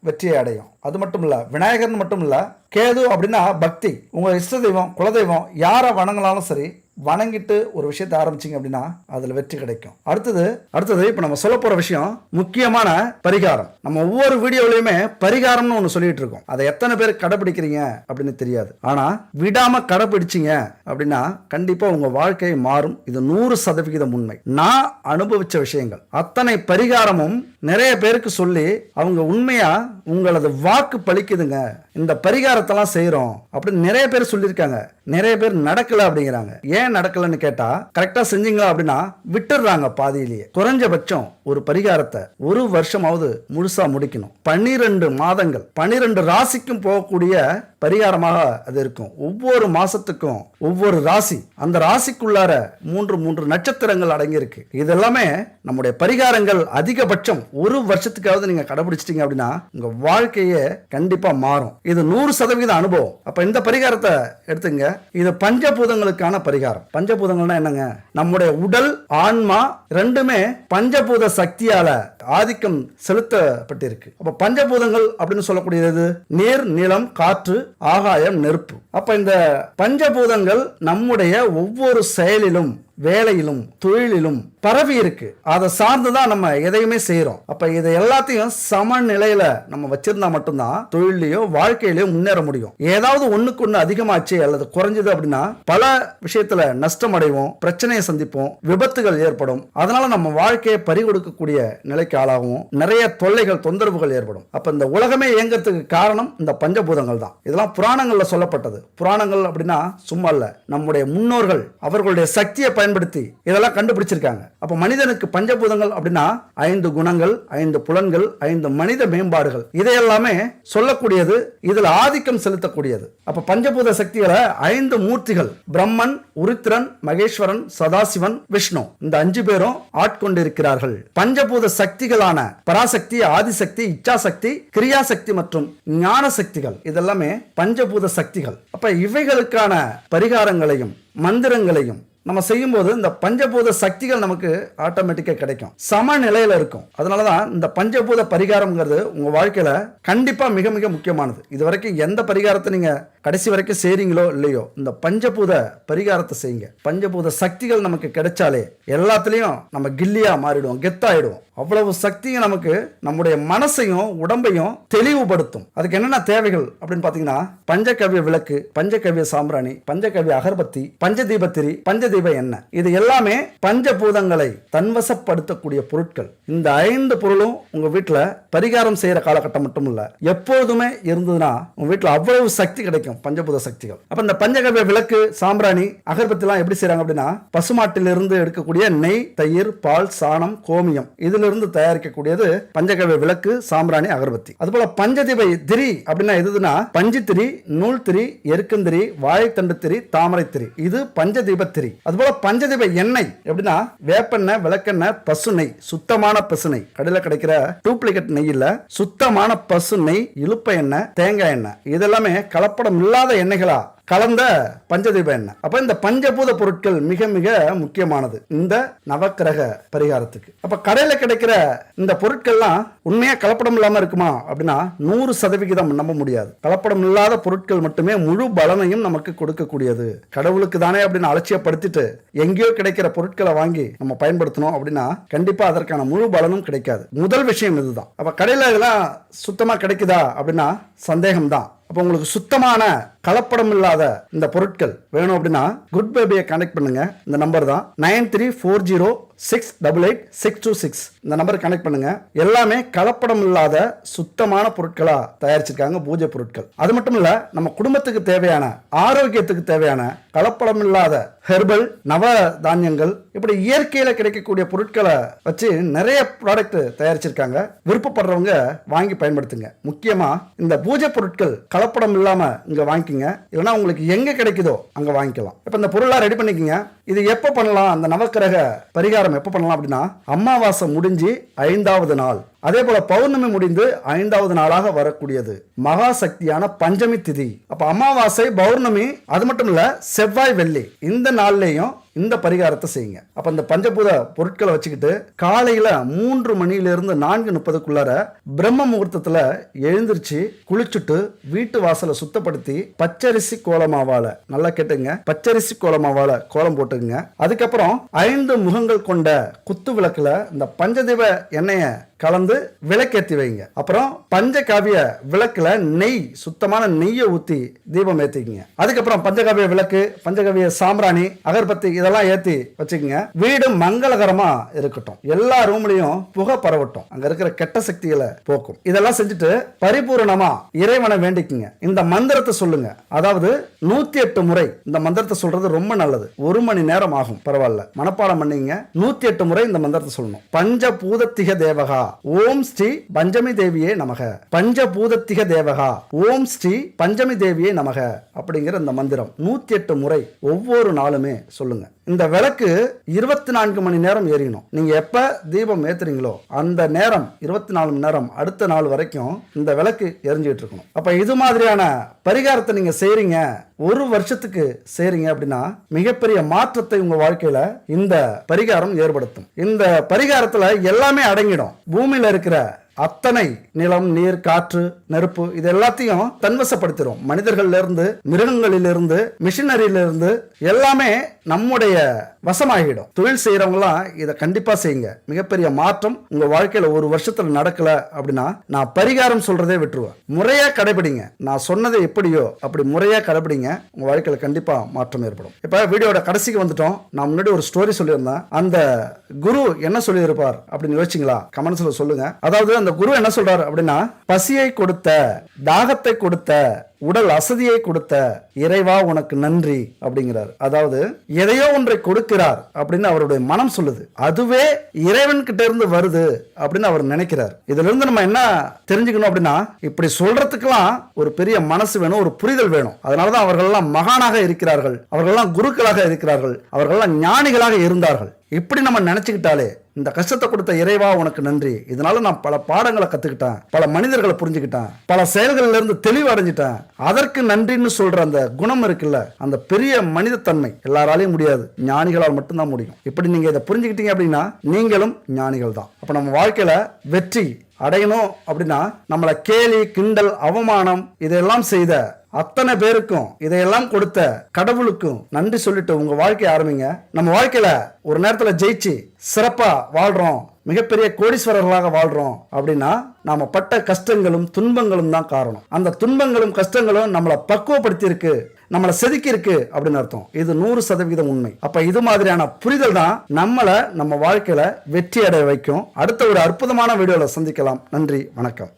வெற்றியை அடையும். அது மட்டும் இல்ல, விநாயகர்னு மட்டும் இல்ல, கேது அப்படின்னா பக்தி. உங்க இஷ்ட தெய்வம், குலதெய்வம் யாரை வணங்கலாலும் சரி, வணங்கிட்டு ஒரு விஷயத்தை ஆரம்பிச்சிங்க அப்படின்னா அதுல வெற்றி கிடைக்கும். அடுத்தது இப்ப நம்ம சொல்ல போற விஷயம் முக்கியமான பரிகாரம். நம்ம ஒவ்வொரு வீடியோலையுமே பரிகாரம்னு ஒண்ணு சொல்லிட்டு இருக்கோம். அதை எத்தனை பேர் கடைபிடிக்கிறீங்க அப்படின்னு தெரியாது. ஆனா விடாம கடைபிடிச்சிங்க அப்படின்னா கண்டிப்பா உங்க வாழ்க்கை மாறும். இது 100% உண்மை. நான் அனுபவிச்ச விஷயங்கள் அத்தனை பரிகாரமும் நிறைய பேருக்கு சொல்லி அவங்க உண்மையா உங்களது வாக்கு பலிக்குதுங்க, இந்த பரிகாரத்தெல்லாம் செய்யறோம் அப்படின்னு நிறைய பேர் சொல்லியிருக்காங்க. நிறைய பேர் நடக்கல அப்படிங்கிறாங்க. ஏன் நடக்கலன்னு கேட்டா கரெக்டா செஞ்சீங்களா அப்படின்னா விட்டுடுறாங்க பாதியிலேயே. குறைஞ்சபட்சம் ஒரு பரிகாரத்தை ஒரு வருஷமாவது முழுசா முடிக்கணும். 12 மாதங்கள் 12 ராசிக்கும் போகக்கூடிய பரிகாரமாக அது இருக்கும். ஒவ்வொரு மாசத்துக்கும் ஒவ்வொரு ராசி, அந்த ராசிக்குள்ளார 3 நட்சத்திரங்கள் அடங்கியிருக்கு. இதெல்லாமே நம்முடைய பரிகாரங்கள் அதிகபட்சம் ஒரு வருஷத்துக்காவது நீங்க கடைபிடிச்சிட்டீங்க அப்படின்னா உங்க வாழ்க்கையே கண்டிப்பா மாறும். இது 100% அனுபவம். அப்ப இந்த பரிகாரத்தை எடுத்துங்க. இது பஞ்சபூதங்களுக்கான பரிகாரம். பஞ்சபூதங்கள்னா என்னங்க? நம்முடைய உடல், ஆன்மா ரெண்டுமே பஞ்சபூத சக்தியால ஆதிக்கம் செலுத்தப்பட்டிருக்கு. அப்ப பஞ்சபூதங்கள் அப்படின்னு சொல்லக்கூடியது நீர், நிலம், காற்று, ஆகாயம், நெருப்பு. அப்ப இந்த பஞ்சபூதங்கள் நம்முடைய ஒவ்வொரு செயலிலும், வேலையிலும், தொழிலிலும் பரவி இருக்கு. அதை சார்ந்துதான் நம்ம எதையுமே செய்யறோம். அப்ப இதை எல்லாத்தையும் சமநிலையில நம்ம வச்சிருந்தா மட்டும்தான் தொழிலையோ வாழ்க்கையிலயோ முன்னேற முடியும். ஏதாவது ஒண்ணுக்கு ஒண்ணு அதிகமாச்சு அல்லது குறைஞ்சது அப்படின்னா பல விஷயத்துல நஷ்டம் அடைவோம், பிரச்சனையை சந்திப்போம், விபத்துகள் ஏற்படும். அதனால நம்ம வாழ்க்கையை பறிகொடுக்கக்கூடிய நிலைக்கு ஆளாகும். நிறைய தொல்லைகள், தொந்தரவுகள் ஏற்படும். அப்ப இந்த உலகமே இயங்கிறதுக்கு காரணம் இந்த பஞ்சபூதங்கள் தான். இதெல்லாம் புராணங்கள்ல சொல்லப்பட்டது. புராணங்கள் அப்படின்னா சும்மா இல்ல, நம்முடைய முன்னோர்கள் அவர்களுடைய சக்தியை பயன்படுத்தி இதெல்லாம் கண்டுபிடிச்சிருக்காங்க. அப்ப மனிதனுக்கு பஞ்சபூதங்கள் அப்படின்னா 5 குணங்கள், 5 புலன்கள், 5 மனித மேம்பாடுகள், இதையெல்லாமே சொல்லக்கூடியது, இதுல ஆதிக்கம் செலுத்தக்கூடியது. அப்ப பஞ்சபூத சக்திகளை 5 மூர்த்திகள், பிரம்மன், உருத்திரன், மகேஸ்வரன், சதாசிவன், விஷ்ணு, இந்த 5 பேரும் ஆட்கொண்டிருக்கிறார்கள். பஞ்சபூத சக்திகளான பராசக்தி, ஆதிசக்தி, இச்சாசக்தி, கிரியாசக்தி மற்றும் ஞான சக்திகள் இதெல்லாமே பஞ்சபூத சக்திகள். அப்ப இவைகளுக்கான பரிகாரங்களையும் மந்திரங்களையும் நம்ம செய்யும் போது இந்த பஞ்சபூத சக்திகள் நமக்கு ஆட்டோமேட்டிக்கா கிடைக்கும், சமநிலையில இருக்கும். அதனாலதான் இந்த பஞ்சபூத பரிகாரம்ங்கிறது உங்க வாழ்க்கையில கண்டிப்பா மிக மிக முக்கியமானது. இது வரைக்கும் எந்த பரிகாரத்தை நீங்க கடைசி வரைக்கும் செய்றீங்களோ இல்லையோ, இந்த பஞ்சபூத பரிகாரத்தை செய்யுங்க. பஞ்சபூத சக்திகள் நமக்கு கிடைச்சாலே எல்லாத்துலயும் நம்ம கில்லியா மாறிடுவோம், கெத்தாயிடுவோம். அவ்வளவு சக்தியும் நமக்கு நம்முடைய மனசையும் உடம்பையும் தெளிவுபடுத்தும். அதுக்கு என்னென்ன தேவைகள் அப்படின்னு பாத்தீங்கன்னா பஞ்சகவ்ய விளக்கு, பஞ்சகவ்ய சாம்பிராணி, பஞ்சகவ்ய அகர்பத்தி, பஞ்சதீபத்திரி, பஞ்சதீப எண்ணெய், இது எல்லாமே பஞ்சபூதங்களை தன்வசப்படுத்தக்கூடிய பொருட்கள். இந்த 5 பொருளும் உங்க வீட்டுல பரிகாரம் செய்யற காலகட்டம் மட்டும் இல்ல, எப்போதுமே இருந்ததுன்னா உங்க வீட்டுல அவ்வளவு சக்தி கிடைக்கும். கிடைக்கும் பஞ்சபூத சக்திகள். அப்ப இந்த பஞ்சகவ்ய விளக்கு, சாம்பிராணி, அகர்பத்தி எல்லாம் எப்படி செய்யறாங்க அப்படின்னா, பசுமாட்டிலிருந்து எடுக்கக்கூடிய நெய், தயிர், பால், சாணம், கோமியம் இதிலிருந்து தயாரிக்கக்கூடியது பஞ்சகவ்ய விளக்கு, சாம்பிராணி, அகர்பத்தி. அதுபோல பஞ்சதிபை திரி அப்படின்னா எதுனா, பஞ்சு திரி, நூல் திரி, எருக்கந்திரி, வாழைத்தண்டு திரி, தாமரை திரி, இது பஞ்சதீப திரி. அதுபோல பஞ்சதீப எண்ணெய் எப்படின்னா, வேப்பெண்ணெய், விளக்கெண்ணெய், பசு நெய், சுத்தமான பசு நெய், கடையில் கிடைக்கிற டூப்ளிகேட் நெய் இல்ல, சுத்தமான பசு நெய், இலுப்ப எண்ணெய், தேங்காய் எண்ணெய், இதெல்லாமே கலப்படம் இல்லாத எண்ணெய்களா கலந்த பஞ்சதீப எண்ணெய். அப்ப இந்த பஞ்சபூத பொருட்கள் மிக மிக முக்கியமானது இந்த நவக்கிரக பரிகாரத்துக்கு. அப்ப கடையில கிடைக்கிற இந்த பொருட்கள்லாம் உண்மையா கலப்படம் இல்லாம இருக்குமா அப்படின்னா 100% நம்ப முடியாது. கலப்படம் இல்லாத பொருட்கள் மட்டுமே முழு பலனையும் நமக்கு கொடுக்கக்கூடியது. கடவுளுக்கு தானே அப்படின்னு அலட்சியப்படுத்திட்டு எங்கேயோ கிடைக்கிற பொருட்களை வாங்கி நம்ம பயன்படுத்தணும் அப்படின்னா கண்டிப்பா அதற்கான முழு பலனும் கிடைக்காது. முதல் விஷயம் இதுதான். அப்ப கடையில இதெல்லாம் சுத்தமா கிடைக்குதா அப்படின்னா சந்தேகம்தான். அப்போ உங்களுக்கு சுத்தமான கலப்படம் இல்லாத இந்த பொருட்கள் வேணும் அப்படின்னா குட் பேபியை கனெக்ட் பண்ணுங்க. இந்த நம்பர் தான் 9340688626. இந்த நம்பர் கனெக்ட் பண்ணுங்க. எல்லாமே கலப்படம் இல்லாத சுத்தமான பொருட்களா தயாரிச்சிருக்காங்க, பூஜை பொருட்கள். அது மட்டும் இல்ல, நம்ம குடும்பத்துக்கு தேவையான, ஆரோக்கியத்துக்கு தேவையான கலப்படம் இல்லாத ஹெர்பல், நவ தானியங்கள், இப்படி இயற்கையில கிடைக்கக்கூடிய பொருட்களை வச்சு நிறைய ப்ராடக்ட் தயாரிச்சிருக்காங்க. விருப்பப்படுறவங்க வாங்கி பயன்படுத்துங்க. முக்கியமா இந்த பூஜை பொருட்கள் கலப்படம் இல்லாம இங்க வாங்கிக்கங்க. இல்லைன்னா உங்களுக்கு எங்க கிடைக்குதோ அங்க வாங்கிக்கலாம். இப்ப இந்த பொருளா ரெடி பண்ணிக்கங்க. இது எப்ப பண்ணலாம்? அந்த நவக்கிரக பரிகாரம் எப்ப பண்ணலாம் அப்படின்னா, அமாவாசை முடிஞ்சு 5வது நாள், அதே போல பௌர்ணமி முடிந்து 5வது நாளாக வரக்கூடியது மகா சக்தியான பஞ்சமி திதி. அப்ப அமாவாசை, பௌர்ணமி, அது மட்டும் இல்ல செவ்வாய், வெள்ளி, இந்த நாள்லயும் இந்த பரிகாரத்தை செய்யுங்க. அப்ப இந்த பஞ்சபூத பொருட்களை வச்சுக்கிட்டு காலையில 3 மணியிலிருந்து 4:30 பிரம்ம முகூர்த்தத்துல எழுந்திருச்சு குளிச்சுட்டு வீட்டு வாசலை சுத்தப்படுத்தி பச்சரிசி கோலமாவால, நல்லா கேட்டுங்க, பச்சரிசி கோலமாவால கோலம் போட்டுங்க. அதுக்கப்புறம் 5 முகங்கள் கொண்ட குத்து விளக்குல இந்த பஞ்சதீப எண்ணெய கலந்து விளக்கேற்றி வைங்க. அப்புறம் பஞ்சகாவிய விளக்குல நெய், சுத்தமான நெய்யை ஊத்தி தீபம் ஏத்திக்கங்க. அதுக்கப்புறம் பஞ்சகாவிய விளக்கு, பஞ்சகாவிய சாம்பிராணி, அகர்பத்தி இதெல்லாம் ஏத்தி வச்சுக்கோங்க. வீடு மங்களகரமா இருக்கட்டும். எல்லா ரூம்லயும் புகை பரவட்டும். அங்க இருக்கிற கெட்ட சக்திகளை போக்கும். இதெல்லாம் செஞ்சுட்டு பரிபூரணமா இறைவனை வேண்டிக்குங்க. இந்த மந்திரத்தை சொல்லுங்க. அதாவது 108 முறை இந்த மந்திரத்தை சொல்றது ரொம்ப நல்லது. 1 மணி நேரம் ஆகும், பரவாயில்ல, மனப்பாடம் பண்ணீங்க. 108 முறை இந்த மந்திரத்தை சொல்லணும். பஞ்சபூதத்திக தேவகா ஓம் ஸ்ரீ பஞ்சமி தேவியே நமக, பஞ்சபூதத்திக தேவகா ஓம் ஸ்ரீ பஞ்சமி தேவியே நமக அப்படிங்கிற இந்த மந்திரம் 108 முறை ஒவ்வொரு நாளுமே சொல்லுங்க. இந்த விளக்கு 24 மணி நேரம் எரியணும். நீங்க எப்ப தீபம் ஏத்துறீங்களோ அந்த நேரம் 24 மணி நேரம் அடுத்த நாள் வரைக்கும் இந்த விளக்கு எரிஞ்சுட்டு இருக்கணும். அப்ப இது மாதிரியான பரிகாரத்தை நீங்க செய்றீங்க, 1 வருஷத்துக்கு செய்றீங்க அப்படின்னா மிகப்பெரிய மாற்றத்தை உங்க வாழ்க்கையில இந்த பரிகாரம் ஏற்படுத்தும். இந்த பரிகாரத்துல எல்லாமே அடங்கிடும். பூமியில இருக்கிற அத்தனை நிலம், நீர், காற்று, நெருப்பு இது எல்லாத்தையும் தன்வசப்படுத்திடும். மனிதர்கள்ல இருந்து, மிருகங்களிலிருந்து, மிஷினரியிலிருந்து எல்லாமே நம்முடைய வசமாகிடும். தொழில் செய்யறவங்களாம் இதை கண்டிப்பா செய்யுங்க. மிகப்பெரிய மாற்றம் உங்க வாழ்க்கையில 1 வருஷத்துல நடக்கல அப்படின்னா நான் பரிகாரம் சொல்றதே விட்டுருவேன். முறையா கடைபிடிங்க. நான் சொன்னதை எப்படியோ அப்படி முறையா கடைபிடிங்க. உங்க வாழ்க்கையில கண்டிப்பா மாற்றம் ஏற்படும். இப்ப வீடியோட கடைசிக்கு வந்துட்டோம். நான் முன்னாடி ஒரு ஸ்டோரி சொல்லியிருந்தேன். அந்த குரு என்ன சொல்லி இருப்பார் அப்படின்னு யோசிச்சிங்களா? கமெண்ட்ஸ்ல சொல்லுங்க. அதாவது அந்த குரு என்ன சொல்றாரு அப்படின்னா, பசியை கொடுத்த, தாகத்தை கொடுத்த, உடல் அசதியை கொடுத்த இறைவா உனக்கு நன்றி அப்படிங்கிறார். அதாவது எதையோ ஒன்றை கொடுக்கிறார் அப்படின்னு அவருடைய மனம் சொல்லுது. அதுவே இறைவன் கிட்ட இருந்து வருது அப்படின்னு அவர் நினைக்கிறார். இதுல இருந்து நம்ம என்ன தெரிஞ்சுக்கணும் அப்படின்னா, இப்படி சொல்றதுக்கெல்லாம் ஒரு பெரிய மனசு வேணும், ஒரு புரிதல் வேணும். அதனாலதான் அவர்கள் எல்லாம் மகானாக இருக்கிறார்கள், அவர்கள் எல்லாம் குருக்களாக இருக்கிறார்கள், அவர்கள் எல்லாம் ஞானிகளாக இருந்தார்கள். இப்படி நம்ம நினைச்சுக்கிட்டாலே, இந்த கஷ்டத்தை கொடுத்த இறைவா உனக்கு நன்றி, இதனால நான் பல பாடங்களை கத்துக்கிட்டேன், பல மனிதர்களை புரிஞ்சுக்கிட்டேன், பல செயல்கள்ல இருந்து தெளிவு அடைஞ்சிட்டேன், அதற்கு நன்றின்னு சொல்ற அந்த குணம் இருக்குல்ல, அந்த பெரிய மனித தன்மை எல்லாராலையும் முடியாது, ஞானிகளால் மட்டும்தான் முடியும். இப்படி நீங்க இதை புரிஞ்சுக்கிட்டீங்க அப்படின்னா நீங்களும் ஞானிகள் தான். அப்ப நம்ம வாழ்க்கையில வெற்றி அடையணும் அப்படின்னா நம்மளை கேலி, கிண்டல், அவமானம் இதெல்லாம் செய்த அத்தனை பேருக்கும், இதையெல்லாம் கொடுத்த கடவுளுக்கும் நன்றி சொல்லிட்டு உங்க வாழ்க்கையை ஆரம்பிங்க. நம்ம வாழ்க்கையில ஒரு நேரத்துல ஜெயிச்சு சிறப்பா வாழ்றோம், மிகப்பெரிய கோடீஸ்வரர்களாக வாழ்றோம் அப்படின்னா நாம பட்ட கஷ்டங்களும் துன்பங்களும் தான் காரணம். அந்த துன்பங்களும் கஷ்டங்களும் நம்மளை பக்குவப்படுத்தி இருக்கு, நம்மளை செதுக்கி இருக்கு அப்படின்னு அர்த்தம். இது 100% உண்மை. அப்ப இது மாதிரியான புரிதல் தான் நம்மளை நம்ம வாழ்க்கையில வெற்றி அடைய வைக்கும். அடுத்த ஒரு அற்புதமான வீடியோல சந்திக்கலாம். நன்றி, வணக்கம்.